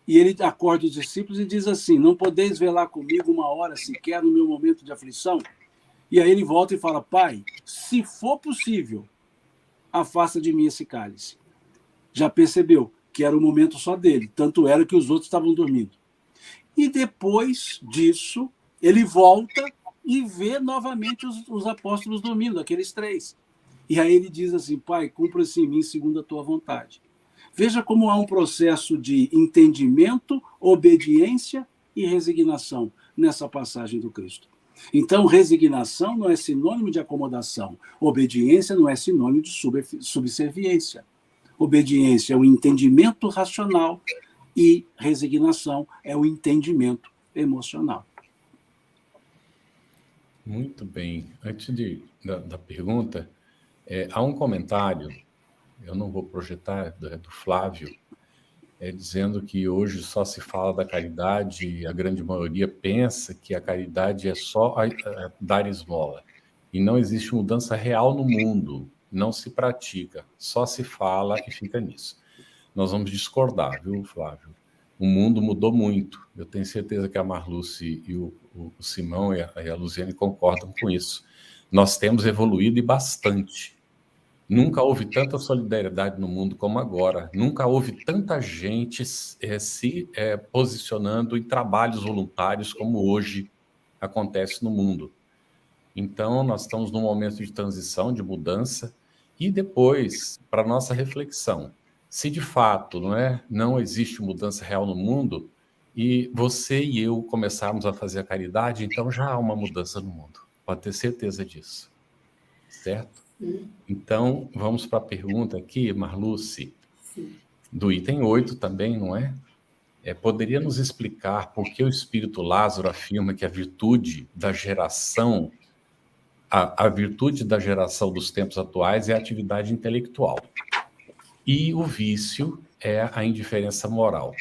E ele acorda os discípulos e diz assim, não podeis velar comigo uma hora sequer no meu momento de aflição? E aí ele volta e fala, Pai, se for possível, afasta de mim esse cálice. Já percebeu que era o momento só dele, tanto era que os outros estavam dormindo. E depois disso, ele volta e vê novamente os apóstolos dormindo, aqueles 3. E aí ele diz assim: Pai, cumpra-se em mim segundo a tua vontade. Veja como há um processo de entendimento, obediência e resignação nessa passagem do Cristo. Então, resignação não é sinônimo de acomodação. Obediência não é sinônimo de subserviência. Obediência é o entendimento racional e resignação é o entendimento emocional. Muito bem. Antes da pergunta, há um comentário, eu não vou projetar, do Flávio, dizendo que hoje só se fala da caridade e a grande maioria pensa que a caridade é só dar esmola. E não existe mudança real no mundo, não se pratica, só se fala e fica nisso. Nós vamos discordar, viu, Flávio? O mundo mudou muito. Eu tenho certeza que a Marluce e o Simão e a Luziane concordam com isso. Nós temos evoluído e bastante. Nunca houve tanta solidariedade no mundo como agora. Nunca houve tanta gente se posicionando em trabalhos voluntários como hoje acontece no mundo. Então, nós estamos num momento de transição, de mudança, e depois, para nossa reflexão, se de fato não existe mudança real no mundo, e você e eu começarmos a fazer a caridade, então já há uma mudança no mundo. Pode ter certeza disso. Certo? Então, vamos para a pergunta aqui, Marluce, do item 8 também, não é? Poderia nos explicar por que o Espírito Lázaro afirma que a virtude da geração, a virtude da geração dos tempos atuais é a atividade intelectual e o vício é a indiferença moral.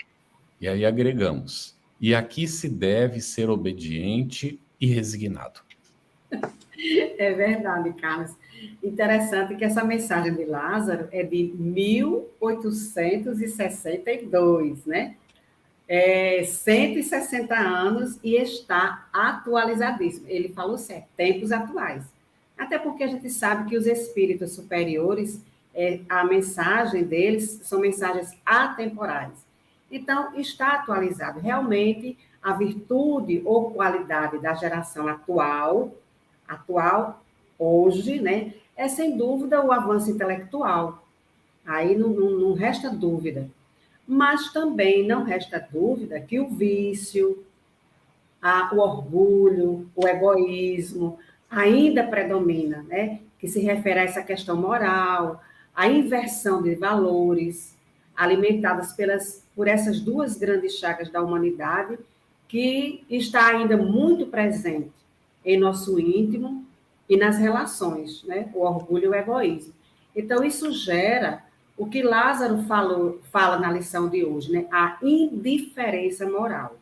E aí agregamos, e aqui se deve ser obediente e resignado. É verdade, Carlos. Interessante que essa mensagem de Lázaro é de 1862, né? 160 anos e está atualizadíssimo. Ele falou certo, tempos atuais. Até porque a gente sabe que os espíritos superiores, a mensagem deles são mensagens atemporais. Então, está atualizado. Realmente, a virtude ou qualidade da geração atual, hoje, né, é sem dúvida o avanço intelectual. Aí não resta dúvida. Mas também não resta dúvida que o vício, o orgulho, o egoísmo ainda predomina, né? Que se refere a essa questão moral, a inversão de valores, alimentadas por essas duas grandes chagas da humanidade, que está ainda muito presente em nosso íntimo e nas relações, né? O orgulho e o egoísmo. Então, isso gera o que Lázaro fala na lição de hoje, né? A indiferença moral.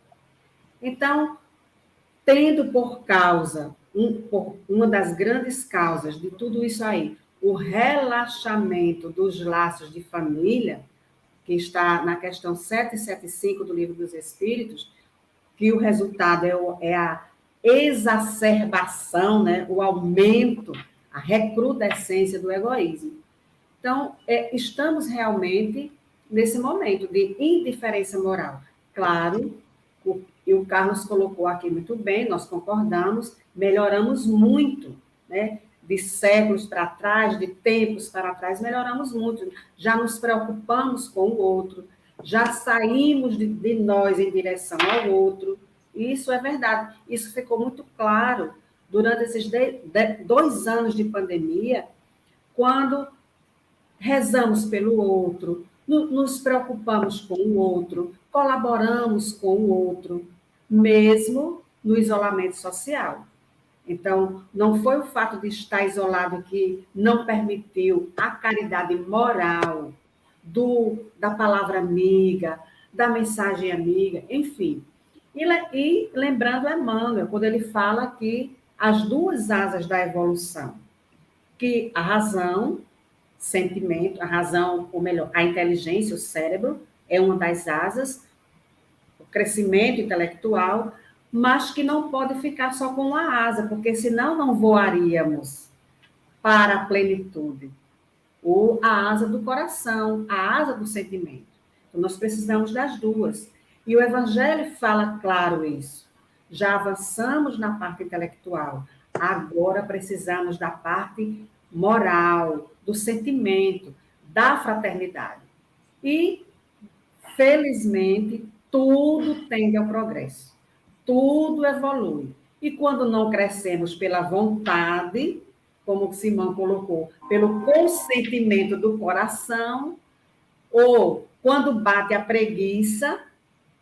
Então, tendo por causa, uma das grandes causas de tudo isso aí, o relaxamento dos laços de família, que está na questão 775 do Livro dos Espíritos, que o resultado é a exacerbação, né? O aumento, a recrudescência do egoísmo. Então, estamos realmente nesse momento de indiferença moral. Claro, e o Carlos colocou aqui muito bem, nós concordamos, melhoramos muito, né? De séculos para trás, de tempos para trás, melhoramos muito. Já nos preocupamos com o outro, já saímos de nós em direção ao outro. Isso é verdade. Isso ficou muito claro durante esses 2 anos de pandemia, quando rezamos pelo outro, nos preocupamos com o outro, colaboramos com o outro, mesmo no isolamento social. Então, não foi o fato de estar isolado que não permitiu a caridade moral, da palavra amiga, da mensagem amiga, enfim. E lembrando Emmanuel, quando ele fala que as 2 asas da evolução, que a razão, sentimento, a razão, ou melhor, a inteligência, o cérebro, é uma das asas, o crescimento intelectual, mas que não pode ficar só com uma asa, porque senão não voaríamos para a plenitude. Ou a asa do coração, a asa do sentimento. Então, nós precisamos das 2. E o Evangelho fala claro isso. já avançamos na parte intelectual, agora precisamos da parte moral, do sentimento, da fraternidade. E, felizmente, tudo tende ao progresso, tudo evolui. E quando não crescemos pela vontade, como o Simão colocou, pelo consentimento do coração, ou quando bate a preguiça,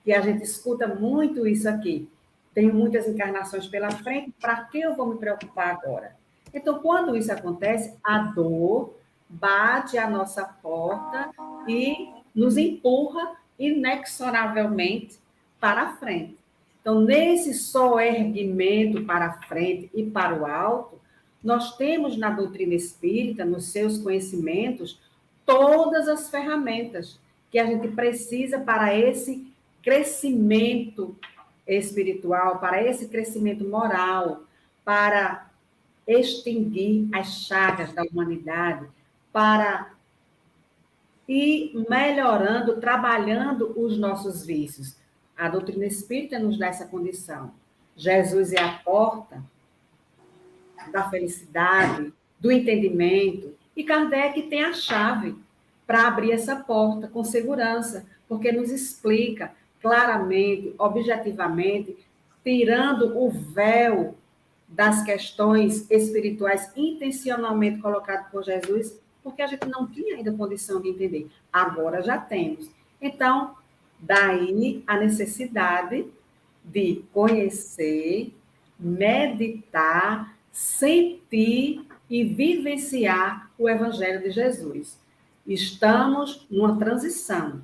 que a gente escuta muito isso aqui, tenho muitas encarnações pela frente, para que eu vou me preocupar agora? Então, quando isso acontece, a dor bate à nossa porta e nos empurra inexoravelmente para a frente. Então, nesse soerguimento para a frente e para o alto, nós temos na doutrina espírita, nos seus conhecimentos, todas as ferramentas que a gente precisa para esse crescimento espiritual, para esse crescimento moral, para extinguir as chagas da humanidade, para ir melhorando, trabalhando os nossos vícios. A doutrina espírita nos dá essa condição. Jesus é a porta da felicidade, do entendimento, e Kardec tem a chave para abrir essa porta com segurança, porque nos explica claramente, objetivamente, tirando o véu das questões espirituais intencionalmente colocado por Jesus, porque a gente não tinha ainda condição de entender. Agora já temos. Então, daí a necessidade de conhecer, meditar, sentir e vivenciar o Evangelho de Jesus. Estamos numa transição,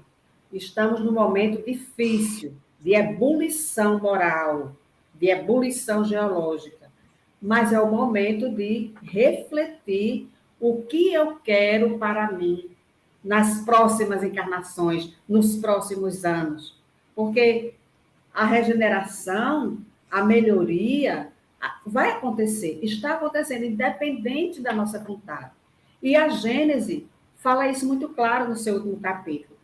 estamos num momento difícil, de ebulição moral, de ebulição geológica, mas é o momento de refletir o que eu quero para mim nas próximas encarnações, nos próximos anos, porque a regeneração, a melhoria vai acontecer, está acontecendo, independente da nossa vontade. E a Gênese fala isso muito claro no seu último capítulo.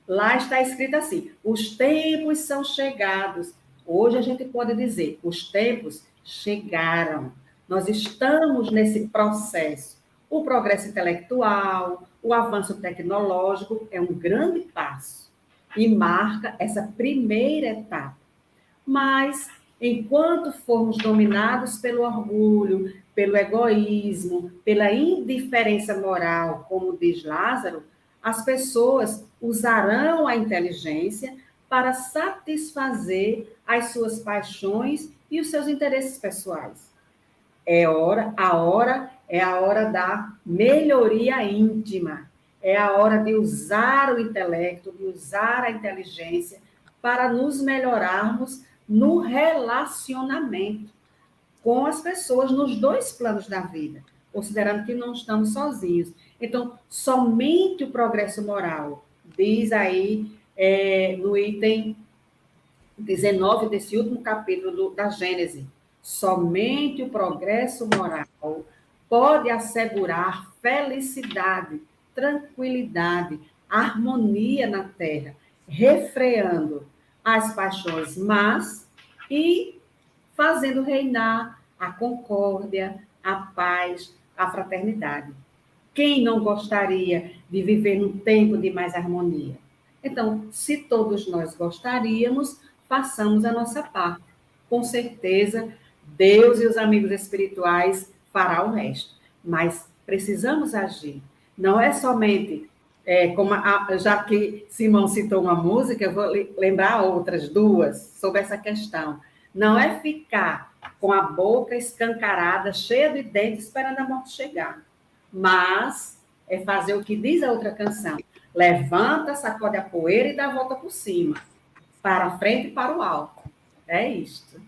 Lá está escrito assim: os tempos são chegados. Hoje a gente pode dizer, os tempos chegaram. Nós estamos nesse processo. O progresso intelectual, o avanço tecnológico é um grande passo e marca essa primeira etapa. Mas, enquanto formos dominados pelo orgulho, pelo egoísmo, pela indiferença moral, como diz Lázaro, as pessoas usarão a inteligência para satisfazer as suas paixões e os seus interesses pessoais. A hora é a hora da melhoria íntima, é a hora de usar o intelecto, de usar a inteligência para nos melhorarmos no relacionamento com as pessoas nos dois planos da vida, considerando que não estamos sozinhos. Então, somente o progresso moral, diz aí no item 19 desse último capítulo da Gênese, somente o progresso moral pode assegurar felicidade, tranquilidade, harmonia na Terra, refreando as paixões más e fazendo reinar a concórdia, a paz, a fraternidade. Quem não gostaria de viver num tempo de mais harmonia? Então, se todos nós gostaríamos, façamos a nossa parte. Com certeza, Deus e os amigos espirituais farão o resto. Mas precisamos agir. Não é somente, já que Simão citou uma música, eu vou lembrar outras duas sobre essa questão. Não é ficar com a boca escancarada, cheia de dentes, esperando a morte chegar. Mas é fazer o que diz a outra canção. Levanta, sacode a poeira e dá a volta por cima. Para a frente e para o alto. É isto.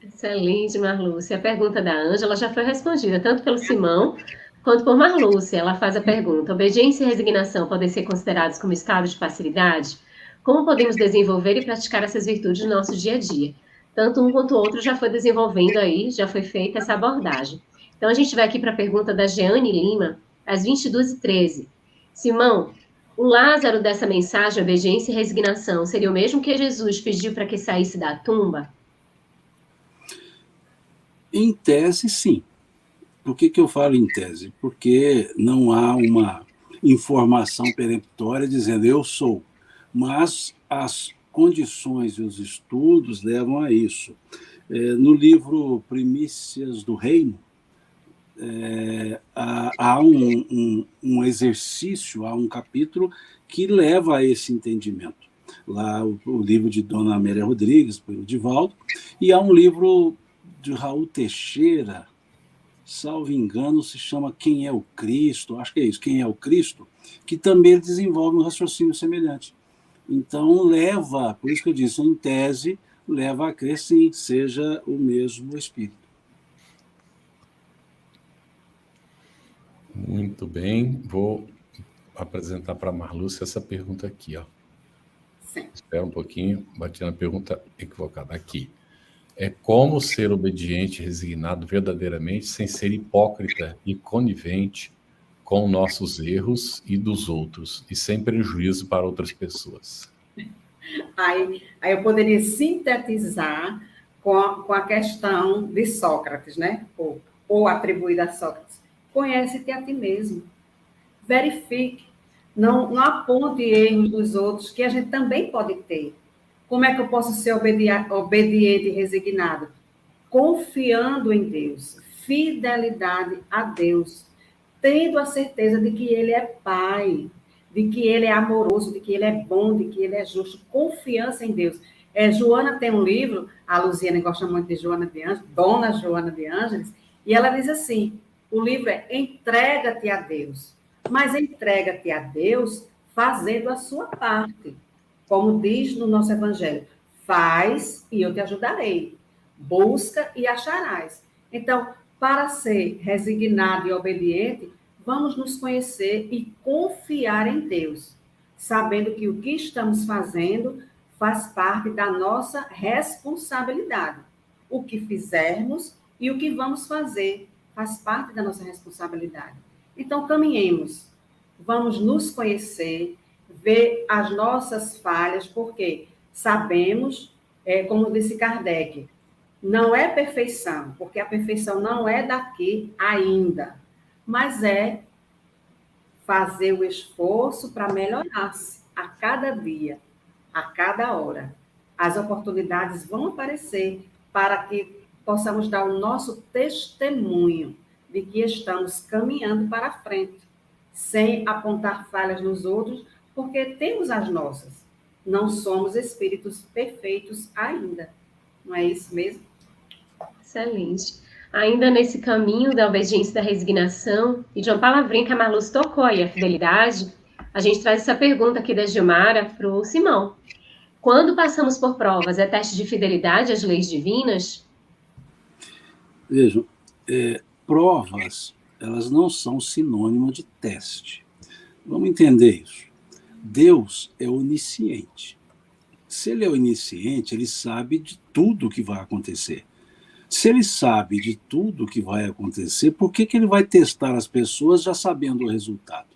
Excelente, Marlúcia. A pergunta da Ângela já foi respondida, tanto pelo Simão quanto por Marlúcia. Ela faz a pergunta: obediência e resignação podem ser considerados como estados de facilidade? Como podemos desenvolver e praticar essas virtudes no nosso dia a dia? Tanto um quanto o outro já foi desenvolvendo aí, já foi feita essa abordagem. Então, a gente vai aqui para a pergunta da Jeane Lima, às 22h13. Simão, o Lázaro dessa mensagem, obediência e resignação, seria o mesmo que Jesus pediu para que saísse da tumba? Em tese, sim. Por que eu falo em tese? Porque não há uma informação peremptória dizendo eu sou, mas as condições e os estudos levam a isso. No livro Primícias do Reino, há um exercício, há um capítulo que leva a esse entendimento. Lá o livro de Dona Amélia Rodrigues, pelo Divaldo, e há um livro de Raul Teixeira, salvo engano, se chama Quem é o Cristo, acho que é isso, Quem é o Cristo, que também desenvolve um raciocínio semelhante. Então, por isso que eu disse, em tese, leva a crer, sim, seja o mesmo Espírito. Muito bem, vou apresentar para a Marlúcia essa pergunta aqui, ó. Sim. Espera um pouquinho, bati na pergunta equivocada aqui. É como ser obediente e resignado verdadeiramente sem ser hipócrita e conivente com nossos erros e dos outros, e sem prejuízo para outras pessoas. Aí eu poderia sintetizar com a questão de Sócrates, né? Ou atribuída a Sócrates. Conhece-te a ti mesmo. Verifique. Não aponte erros dos outros, que a gente também pode ter. Como é que eu posso ser obediente e resignado? Confiando em Deus, fidelidade a Deus, tendo a certeza de que Ele é Pai, de que Ele é amoroso, de que Ele é bom, de que Ele é justo, confiança em Deus. Joana tem um livro, a Luziane gosta muito de Joana de Ângeles, Dona Joana de Ângeles, e ela diz assim, o livro é Entrega-te a Deus, mas entrega-te a Deus fazendo a sua parte. Como diz no nosso Evangelho, faz e eu te ajudarei. Busca e acharás. Então, para ser resignado e obediente, vamos nos conhecer e confiar em Deus, sabendo que o que estamos fazendo faz parte da nossa responsabilidade. O que fizermos e o que vamos fazer faz parte da nossa responsabilidade. Então, caminhemos, vamos nos conhecer, ver as nossas falhas, porque sabemos, como disse Kardec, não é perfeição, porque a perfeição não é daqui ainda, mas é fazer o esforço para melhorar-se a cada dia, a cada hora. As oportunidades vão aparecer para que possamos dar o nosso testemunho de que estamos caminhando para frente, sem apontar falhas nos outros, porque temos as nossas. Não somos espíritos perfeitos ainda. Não é isso mesmo? Excelente. Ainda nesse caminho da obediência e da resignação, e de uma palavrinha que a Marluz tocou aí, a fidelidade, a gente traz essa pergunta aqui da Gilmara para o Simão. Quando passamos por provas, é teste de fidelidade às leis divinas? Vejam, provas, elas não são sinônimo de teste. Vamos entender isso. Deus é onisciente. Se ele é onisciente, ele sabe de tudo que vai acontecer. Se ele sabe de tudo que vai acontecer, por que ele vai testar as pessoas já sabendo o resultado?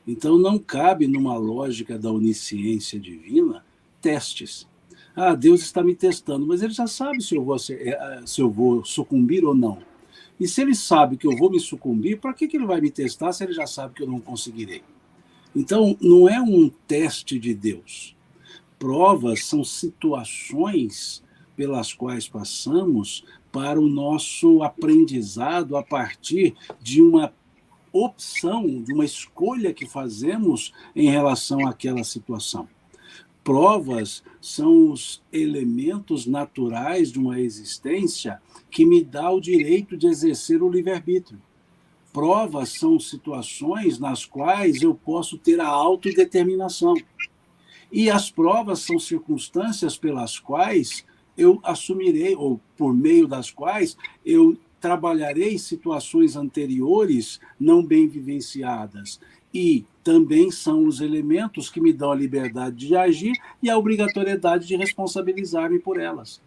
Então, não cabe numa lógica da onisciência divina testes. Deus está me testando, mas ele já sabe se eu vou sucumbir ou não. E se ele sabe que eu vou me sucumbir, para que ele vai me testar se ele já sabe que eu não conseguirei? Então, não é um teste de Deus. Provas são situações pelas quais passamos para o nosso aprendizado a partir de uma opção, de uma escolha que fazemos em relação àquela situação. Provas são os elementos naturais de uma existência que me dá o direito de exercer o livre-arbítrio. Provas são situações nas quais eu posso ter a autodeterminação. E as provas são circunstâncias pelas quais eu assumirei, ou por meio das quais eu trabalharei situações anteriores não bem vivenciadas. E também são os elementos que me dão a liberdade de agir e a obrigatoriedade de responsabilizar-me por elas.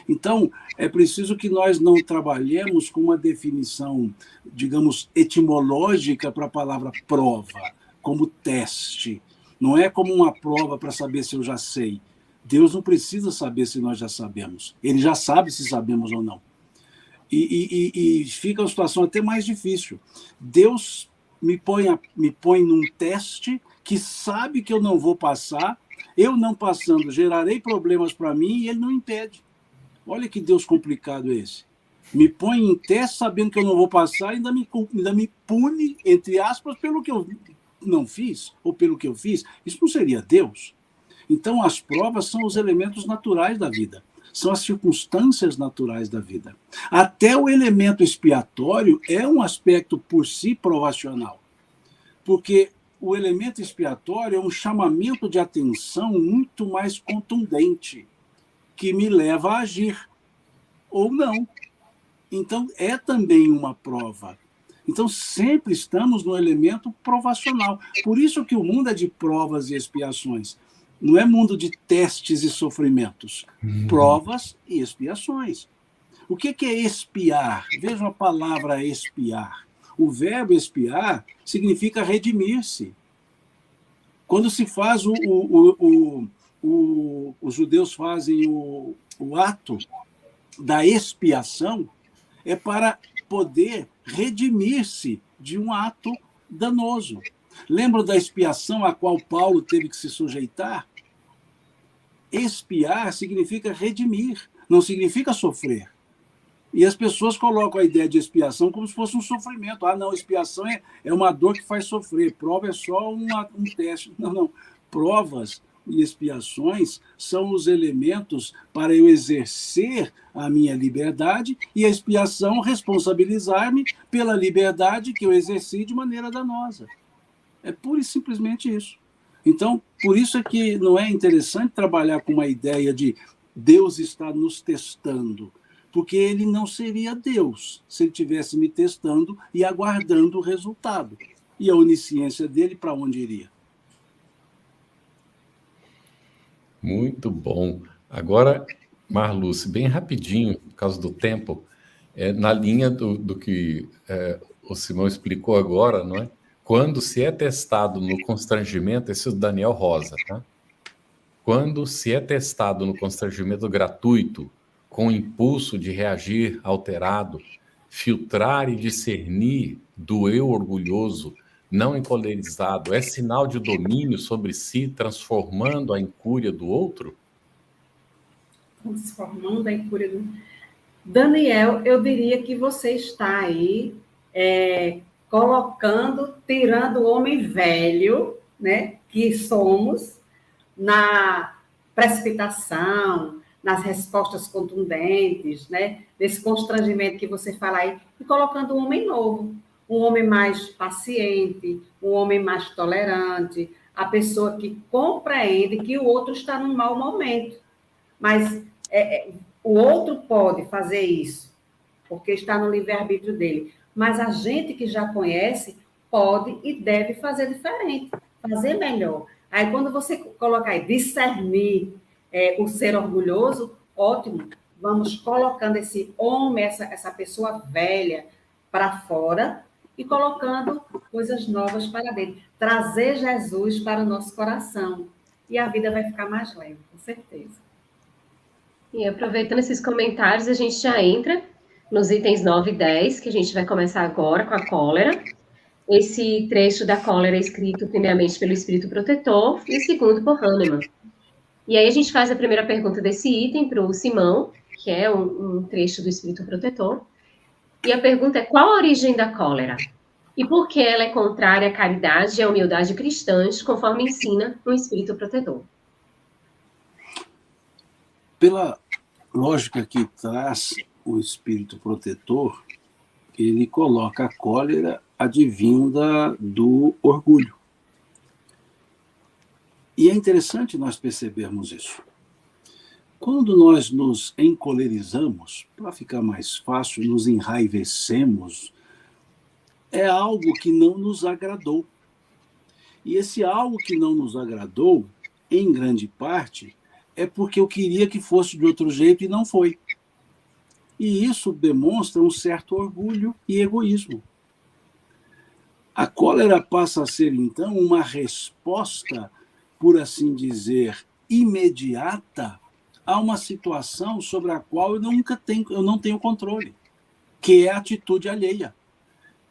Então, é preciso que nós não trabalhemos com uma definição, digamos, etimológica para a palavra prova, como teste. Não é como uma prova para saber se eu já sei. Deus não precisa saber se nós já sabemos. Ele já sabe se sabemos ou não. E fica uma situação até mais difícil. Deus me põe num teste que sabe que eu não vou passar, eu não passando, gerarei problemas para mim e ele não impede. Olha que Deus complicado é esse. Me põe em teste sabendo que eu não vou passar e ainda me pune, entre aspas, pelo que eu não fiz, ou pelo que eu fiz. Isso não seria Deus? Então, as provas são os elementos naturais da vida. São as circunstâncias naturais da vida. Até o elemento expiatório é um aspecto por si provacional. Porque o elemento expiatório é um chamamento de atenção muito mais contundente, que me leva a agir, ou não. Então, é também uma prova. Então, sempre estamos no elemento provacional. Por isso que o mundo é de provas e expiações. Não é mundo de testes e sofrimentos. Provas e expiações. O que é expiar? Veja a palavra expiar. O verbo expiar significa redimir-se. Quando se faz os judeus fazem o ato da expiação, é para poder redimir-se de um ato danoso. Lembram da expiação a qual Paulo teve que se sujeitar? Expiar significa redimir, não significa sofrer. E as pessoas colocam a ideia de expiação como se fosse um sofrimento. Ah, não, expiação é uma dor que faz sofrer, prova é só um teste. Não. Provas e expiações são os elementos para eu exercer a minha liberdade e a expiação responsabilizar-me pela liberdade que eu exerci de maneira danosa. É pura e simplesmente isso. Então, por isso é que não é interessante trabalhar com uma ideia de Deus está nos testando, porque ele não seria Deus se ele estivesse me testando e aguardando o resultado. E a onisciência dele, para onde iria? Muito bom. Agora, Marluce, bem rapidinho, por causa do tempo, na linha do que o Simão explicou agora, não é? Quando se é testado no constrangimento, esse é o Daniel Rosa, tá? Quando se é testado no constrangimento gratuito, com o impulso de reagir alterado, filtrar e discernir do eu orgulhoso, não encolerizado, é sinal de domínio sobre si, transformando a incúria do outro? Transformando a incúria do... Daniel, eu diria que você está aí tirando o homem velho, né, que somos, na precipitação, nas respostas contundentes, né, nesse constrangimento que você fala aí, e colocando um homem novo, um homem mais paciente, um homem mais tolerante, a pessoa que compreende que o outro está num mau momento. Mas o outro pode fazer isso, porque está no livre-arbítrio dele. Mas a gente que já conhece pode e deve fazer diferente, fazer melhor. Aí, quando você colocar aí, discernir o ser orgulhoso, ótimo, vamos colocando esse homem, essa pessoa velha para fora e colocando coisas novas para dentro. Trazer Jesus para o nosso coração. E a vida vai ficar mais leve, com certeza. E aproveitando esses comentários, a gente já entra nos itens 9 e 10, que a gente vai começar agora com a cólera. Esse trecho da cólera é escrito primeiramente pelo Espírito Protetor e o segundo por Hahnemann. E aí a gente faz a primeira pergunta desse item para o Simão, que é um trecho do Espírito Protetor. E a pergunta é: qual a origem da cólera? E por que ela é contrária à caridade e à humildade cristãs, conforme ensina o Espírito Protetor? Pela lógica que traz o Espírito Protetor, ele coloca a cólera advinda do orgulho. E é interessante nós percebermos isso. Quando nós nos encolerizamos, para ficar mais fácil, nos enraivecemos, é algo que não nos agradou. E esse algo que não nos agradou, em grande parte, é porque eu queria que fosse de outro jeito e não foi. E isso demonstra um certo orgulho e egoísmo. A cólera passa a ser, então, uma resposta, por assim dizer, imediata a uma situação sobre a qual eu não tenho controle. que é a atitude alheia.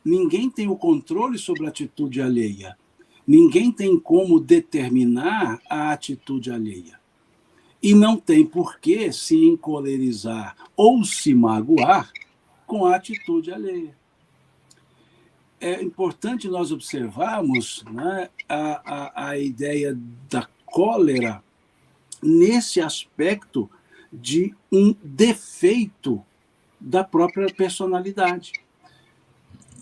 Ninguém tem o controle sobre a atitude alheia. Ninguém tem como determinar a atitude alheia. E não tem por que se encolerizar ou se magoar com a atitude alheia. É importante nós observarmos, né, a ideia da cólera nesse aspecto de um defeito da própria personalidade.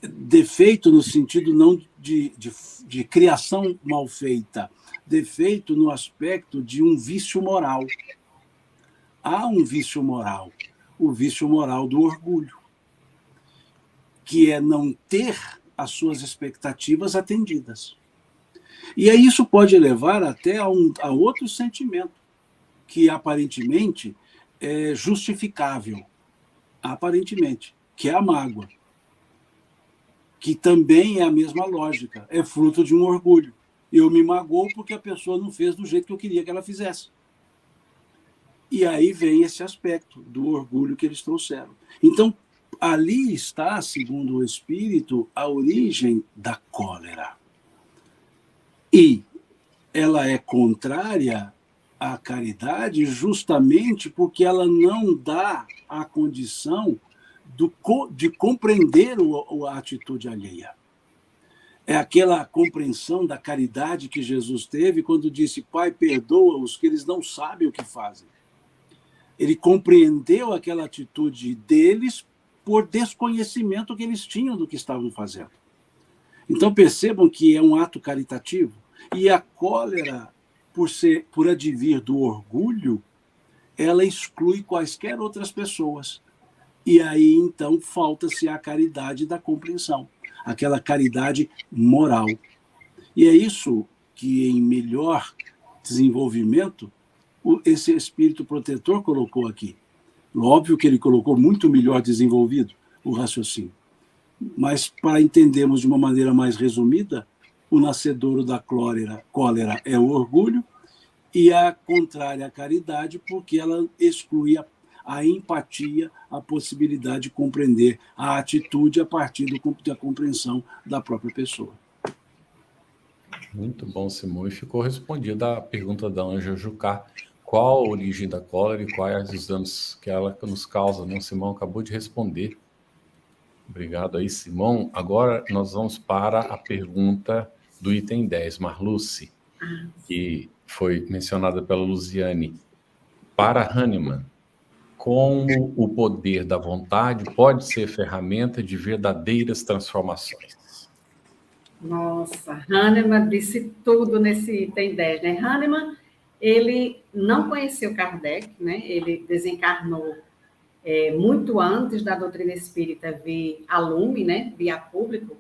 Defeito no sentido não de criação mal feita, defeito no aspecto de um vício moral. Há um vício moral, o vício moral do orgulho, que é não ter as suas expectativas atendidas. E aí isso pode levar até a outro sentimento, que aparentemente é justificável, aparentemente, que é a mágoa, que também é a mesma lógica, é fruto de um orgulho. Eu me magoo porque a pessoa não fez do jeito que eu queria que ela fizesse. E aí vem esse aspecto do orgulho que eles trouxeram. Então, ali está, segundo o Espírito, a origem da cólera. E ela é contrária à caridade justamente porque ela não dá a condição de compreender a atitude alheia. É aquela compreensão da caridade que Jesus teve quando disse: Pai, perdoa-os, que eles não sabem o que fazem. Ele compreendeu aquela atitude deles por desconhecimento que eles tinham do que estavam fazendo. Então percebam que é um ato caritativo. E a cólera, por advir do orgulho, ela exclui quaisquer outras pessoas. E aí, então, falta-se a caridade da compreensão, aquela caridade moral. E é isso que, em melhor desenvolvimento, esse espírito protetor colocou aqui. Óbvio que ele colocou muito melhor desenvolvido o raciocínio. Mas, para entendermos de uma maneira mais resumida, o nascedouro da cólera é o orgulho, e a contrária à caridade, porque ela exclui a empatia, a possibilidade de compreender a atitude a partir da compreensão da própria pessoa. Muito bom, Simão. E ficou respondida a pergunta da Ângela Jucá. Qual a origem da cólera e quais os danos que ela nos causa? Né? O Simão acabou de responder. Obrigado aí, Simão. Agora nós vamos para a pergunta do item 10, Marluce, que foi mencionada pela Luziane. Para Hahnemann, como o poder da vontade pode ser ferramenta de verdadeiras transformações? Nossa, Hahnemann disse tudo nesse item 10, né? Hahnemann, ele não conheceu Kardec, né? Ele desencarnou muito antes da doutrina espírita vir a lume, né? Vir a público.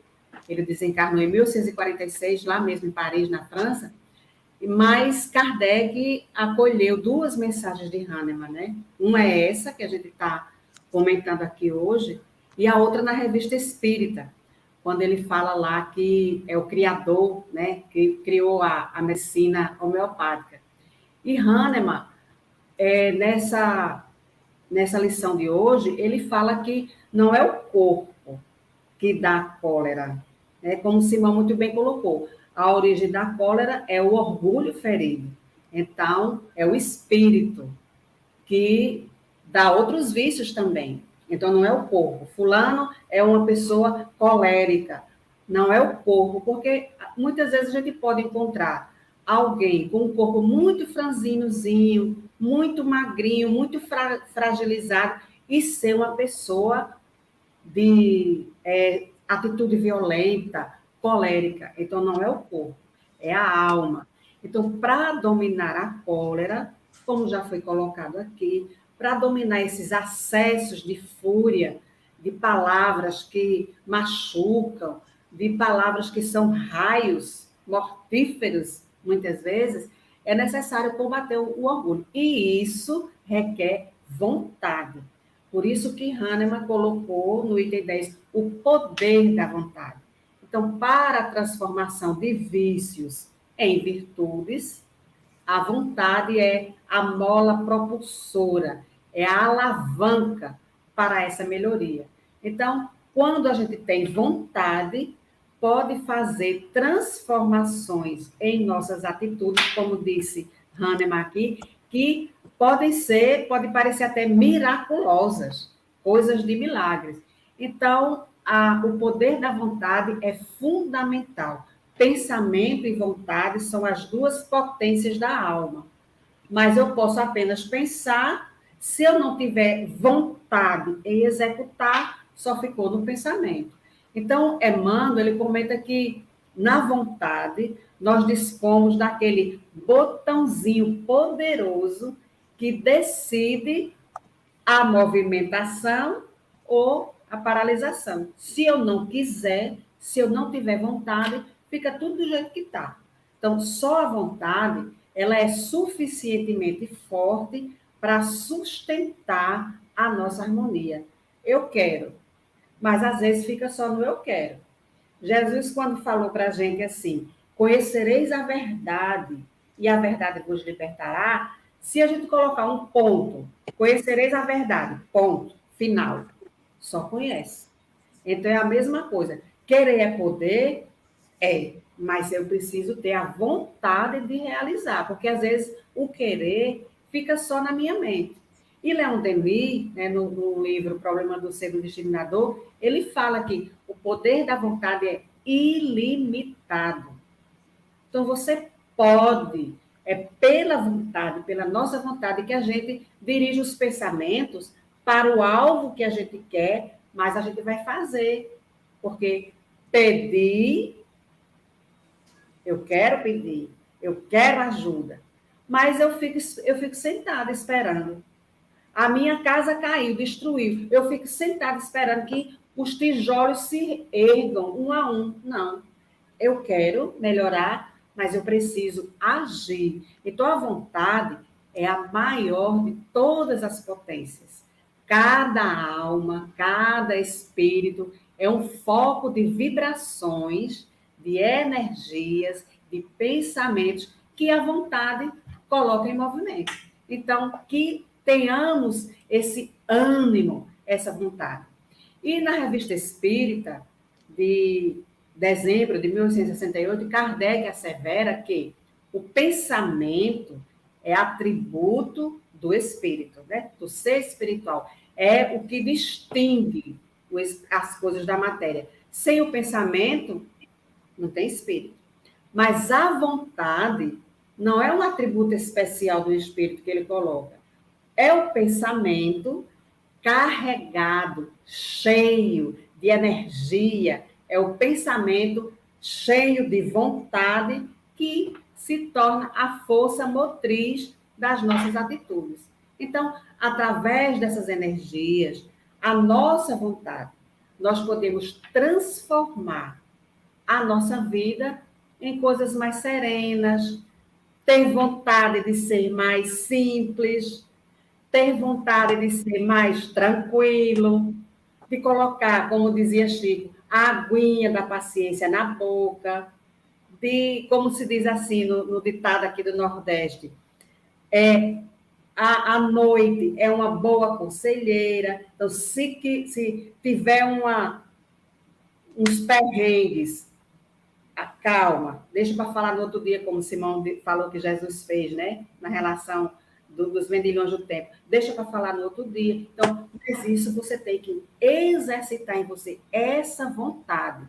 Ele desencarnou em 1846, lá mesmo em Paris, na França. Mas Kardec acolheu duas mensagens de Hahnemann, né? Uma é essa, que a gente está comentando aqui hoje, e a outra na Revista Espírita, quando ele fala lá que é o criador, né? Que criou a medicina homeopática. E Hahnemann, nessa lição de hoje, ele fala que não é o corpo que dá cólera, né? Como o Simão muito bem colocou. A origem da cólera é o orgulho ferido. Então, é o espírito que dá outros vícios também. Então, não é o corpo. Fulano é uma pessoa colérica. Não é o corpo, porque muitas vezes a gente pode encontrar alguém com um corpo muito franzinozinho, muito magrinho, muito fragilizado, e ser uma pessoa de atitude violenta, colérica. Então, não é o corpo, é a alma. Então, para dominar a cólera, como já foi colocado aqui, para dominar esses acessos de fúria, de palavras que machucam, de palavras que são raios mortíferos, muitas vezes, é necessário combater o orgulho. E isso requer vontade. Por isso que Hahnemann colocou no item 10 o poder da vontade. Então, para a transformação de vícios em virtudes, a vontade é a mola propulsora, é a alavanca para essa melhoria. Então, quando a gente tem vontade, pode fazer transformações em nossas atitudes, como disse Hahnemann aqui, que pode parecer até miraculosas, coisas de milagres. Então, o poder da vontade é fundamental. Pensamento e vontade são as duas potências da alma. Mas eu posso apenas pensar, se eu não tiver vontade em executar, só ficou no pensamento. Então, Emmanuel, ele comenta que, na vontade, nós dispomos daquele botãozinho poderoso que decide a movimentação ou a paralisação. Se eu não quiser, se eu não tiver vontade, fica tudo do jeito que está. Então, só a vontade, ela é suficientemente forte para sustentar a nossa harmonia. Eu quero, mas às vezes fica só no eu quero. Jesus, quando falou para a gente assim, conhecereis a verdade e a verdade vos libertará, se a gente colocar um ponto, conhecereis a verdade, ponto, final, só conhece. Então é a mesma coisa. Querer é poder? É, mas eu preciso ter a vontade de realizar, porque às vezes o querer fica só na minha mente. E Leon Denis, né, no livro Problema do Ser do Discriminador, ele fala que o poder da vontade é ilimitado. Então, você pode, é pela vontade, pela nossa vontade, que a gente dirige os pensamentos para o alvo que a gente quer, mas a gente vai fazer. Porque pedir, eu quero ajuda, mas eu fico sentada esperando. A minha casa caiu, destruiu. Eu fico sentada esperando que os tijolos se ergam um a um. Não. Eu quero melhorar, mas eu preciso agir. Então, a vontade é a maior de todas as potências. Cada alma, cada espírito é um foco de vibrações, de energias, de pensamentos que a vontade coloca em movimento. Então, que tenhamos esse ânimo, essa vontade. E na Revista Espírita, de dezembro de 1868, Kardec assevera que o pensamento é atributo do espírito, né? Do ser espiritual. É o que distingue as coisas da matéria. Sem o pensamento, não tem espírito. Mas a vontade não é um atributo especial do espírito que ele coloca. É o pensamento carregado, cheio de energia, é o pensamento cheio de vontade que se torna a força motriz das nossas atitudes. Então, através dessas energias, a nossa vontade, nós podemos transformar a nossa vida em coisas mais serenas, ter vontade de ser mais simples, ter vontade de ser mais tranquilo, de colocar, como dizia Chico, a aguinha da paciência na boca, de, como se diz assim no ditado aqui do Nordeste, a noite é uma boa conselheira. Então, se tiver uns perrengues, calma, deixa para falar no outro dia, como Simão falou que Jesus fez, né? Na relação dos vendilhões do tempo. Deixa para falar no outro dia. Então, mas isso você tem que exercitar em você essa vontade.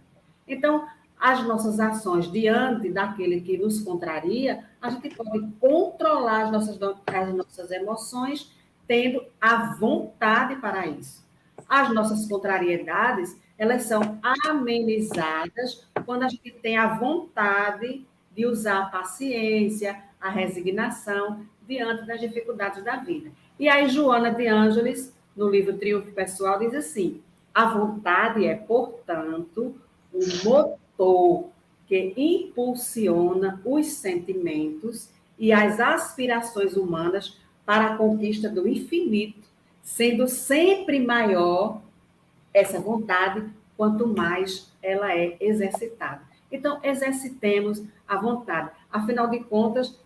Então, as nossas ações diante daquele que nos contraria, a gente pode controlar as nossas emoções, tendo a vontade para isso. As nossas contrariedades, elas são amenizadas quando a gente tem a vontade de usar a paciência, a resignação diante das dificuldades da vida. E aí, Joana de Ângeles, no livro Triunfo Pessoal, diz assim: a vontade é, portanto, o motor que impulsiona os sentimentos e as aspirações humanas para a conquista do infinito, sendo sempre maior essa vontade, quanto mais ela é exercitada. Então, exercitemos a vontade. Afinal de contas,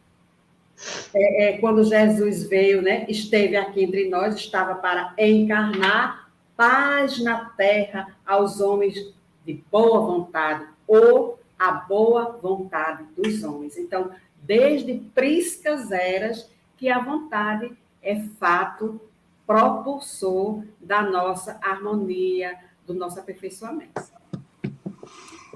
quando Jesus veio, né, esteve aqui entre nós, estava para encarnar paz na terra aos homens de boa vontade, ou a boa vontade dos homens. Então, desde priscas eras, que a vontade é fato propulsor da nossa harmonia, do nosso aperfeiçoamento.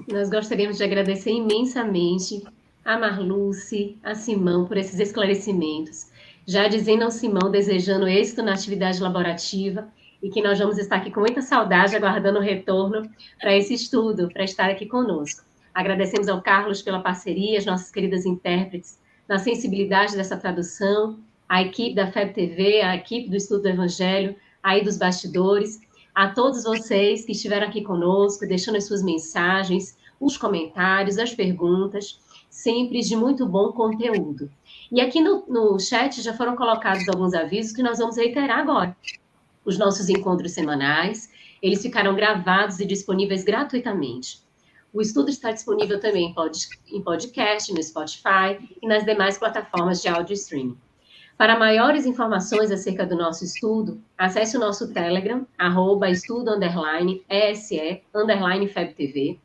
Nós gostaríamos de agradecer imensamente a Marluce, a Simão, por esses esclarecimentos. Já dizendo ao Simão, desejando êxito na atividade laborativa, e que nós vamos estar aqui com muita saudade, aguardando o retorno para esse estudo, para estar aqui conosco. Agradecemos ao Carlos pela parceria, as nossas queridas intérpretes, na sensibilidade dessa tradução, a equipe da FEB TV, a equipe do Estudo do Evangelho, aí dos bastidores, a todos vocês que estiveram aqui conosco, deixando as suas mensagens, os comentários, as perguntas, sempre de muito bom conteúdo. E aqui no chat já foram colocados alguns avisos que nós vamos reiterar agora. Os nossos encontros semanais, eles ficarão gravados e disponíveis gratuitamente. O estudo está disponível também em podcast, no Spotify e nas demais plataformas de áudio streaming. Para maiores informações acerca do nosso estudo, acesse o nosso Telegram, @estudo_ese_FebTV.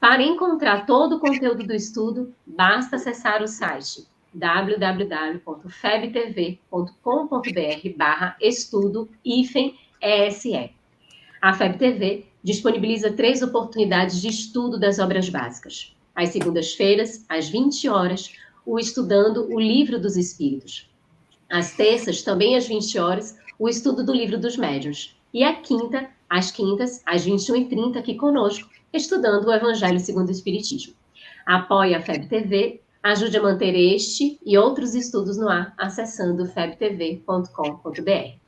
Para encontrar todo o conteúdo do estudo, basta acessar o site www.febtv.com.br/estudo-ESE. A FEB TV disponibiliza 3 oportunidades de estudo das obras básicas. Às segundas-feiras, às 20 horas, o Estudando o Livro dos Espíritos. Às terças, também às 20 horas, o estudo do Livro dos Médiuns. E às quintas, às 21h30, aqui conosco, estudando o Evangelho segundo o Espiritismo. Apoie a FEB TV, ajude a manter este e outros estudos no ar, acessando febtv.com.br.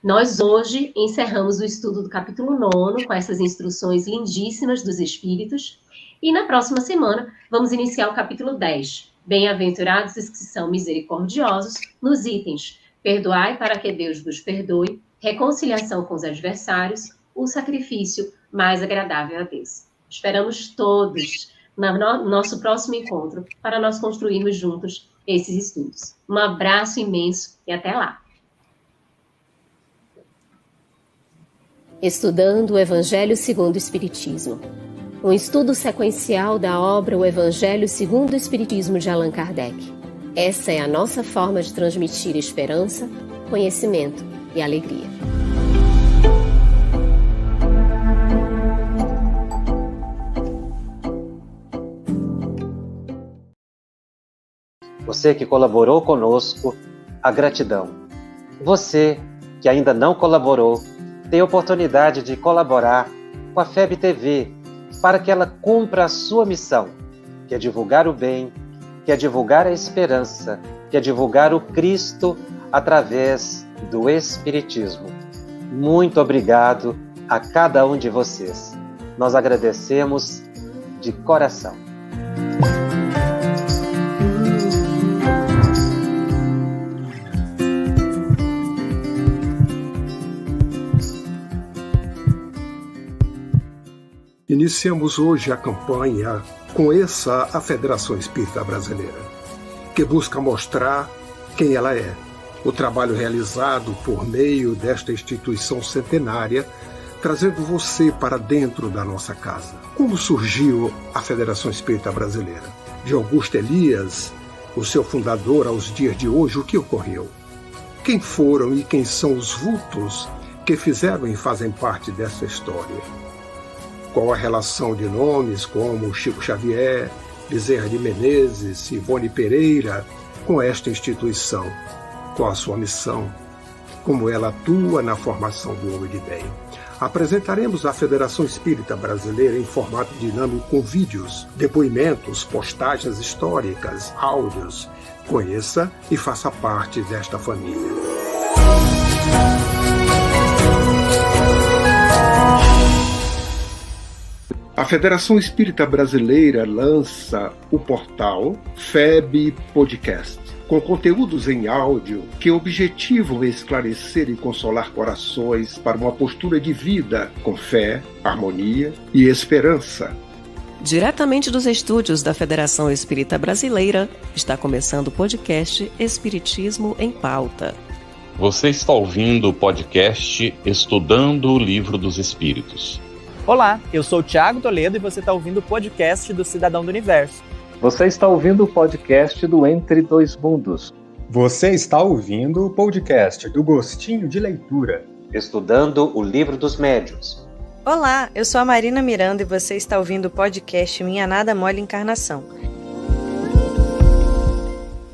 Nós hoje encerramos o estudo do capítulo 9, com essas instruções lindíssimas dos Espíritos, e na próxima semana vamos iniciar o capítulo 10, Bem-aventurados os que são misericordiosos, nos itens Perdoai para que Deus vos perdoe, Reconciliação com os adversários, o sacrifício mais agradável a Deus. Esperamos todos no nosso próximo encontro para nós construirmos juntos esses estudos. Um abraço imenso e até lá! Estudando o Evangelho segundo o Espiritismo. Um estudo sequencial da obra O Evangelho segundo o Espiritismo de Allan Kardec. Essa é a nossa forma de transmitir esperança, conhecimento e alegria. Você que colaborou conosco, a gratidão. Você que ainda não colaborou, tem a oportunidade de colaborar com a FEB TV para que ela cumpra a sua missão, que é divulgar o bem, que é divulgar a esperança, que é divulgar o Cristo através do Espiritismo. Muito obrigado a cada um de vocês. Nós agradecemos de coração. Iniciamos hoje a campanha Conheça a Federação Espírita Brasileira, que busca mostrar quem ela é. O trabalho realizado por meio desta instituição centenária, trazendo você para dentro da nossa casa. Como surgiu a Federação Espírita Brasileira? De Augusto Elias, o seu fundador, aos dias de hoje, o que ocorreu? Quem foram e quem são os vultos que fizeram e fazem parte dessa história? Qual a relação de nomes como Chico Xavier, Bezerra de Menezes, Ivone Pereira com esta instituição? Qual a sua missão? Como ela atua na formação do homem de bem? Apresentaremos a Federação Espírita Brasileira em formato dinâmico com vídeos, depoimentos, postagens históricas, áudios. Conheça e faça parte desta família. A Federação Espírita Brasileira lança o portal FEB Podcast, com conteúdos em áudio que objetivam esclarecer e consolar corações para uma postura de vida com fé, harmonia e esperança. Diretamente dos estúdios da Federação Espírita Brasileira, está começando o podcast Espiritismo em Pauta. Você está ouvindo o podcast Estudando o Livro dos Espíritos. Olá, eu sou o Thiago Toledo e você está ouvindo o podcast do Cidadão do Universo. Você está ouvindo o podcast do Entre Dois Mundos. Você está ouvindo o podcast do Gostinho de Leitura. Estudando o Livro dos Médiuns. Olá, eu sou a Marina Miranda e você está ouvindo o podcast Minha Nada Mole Encarnação.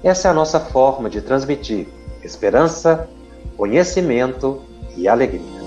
Essa é a nossa forma de transmitir esperança, conhecimento e alegria.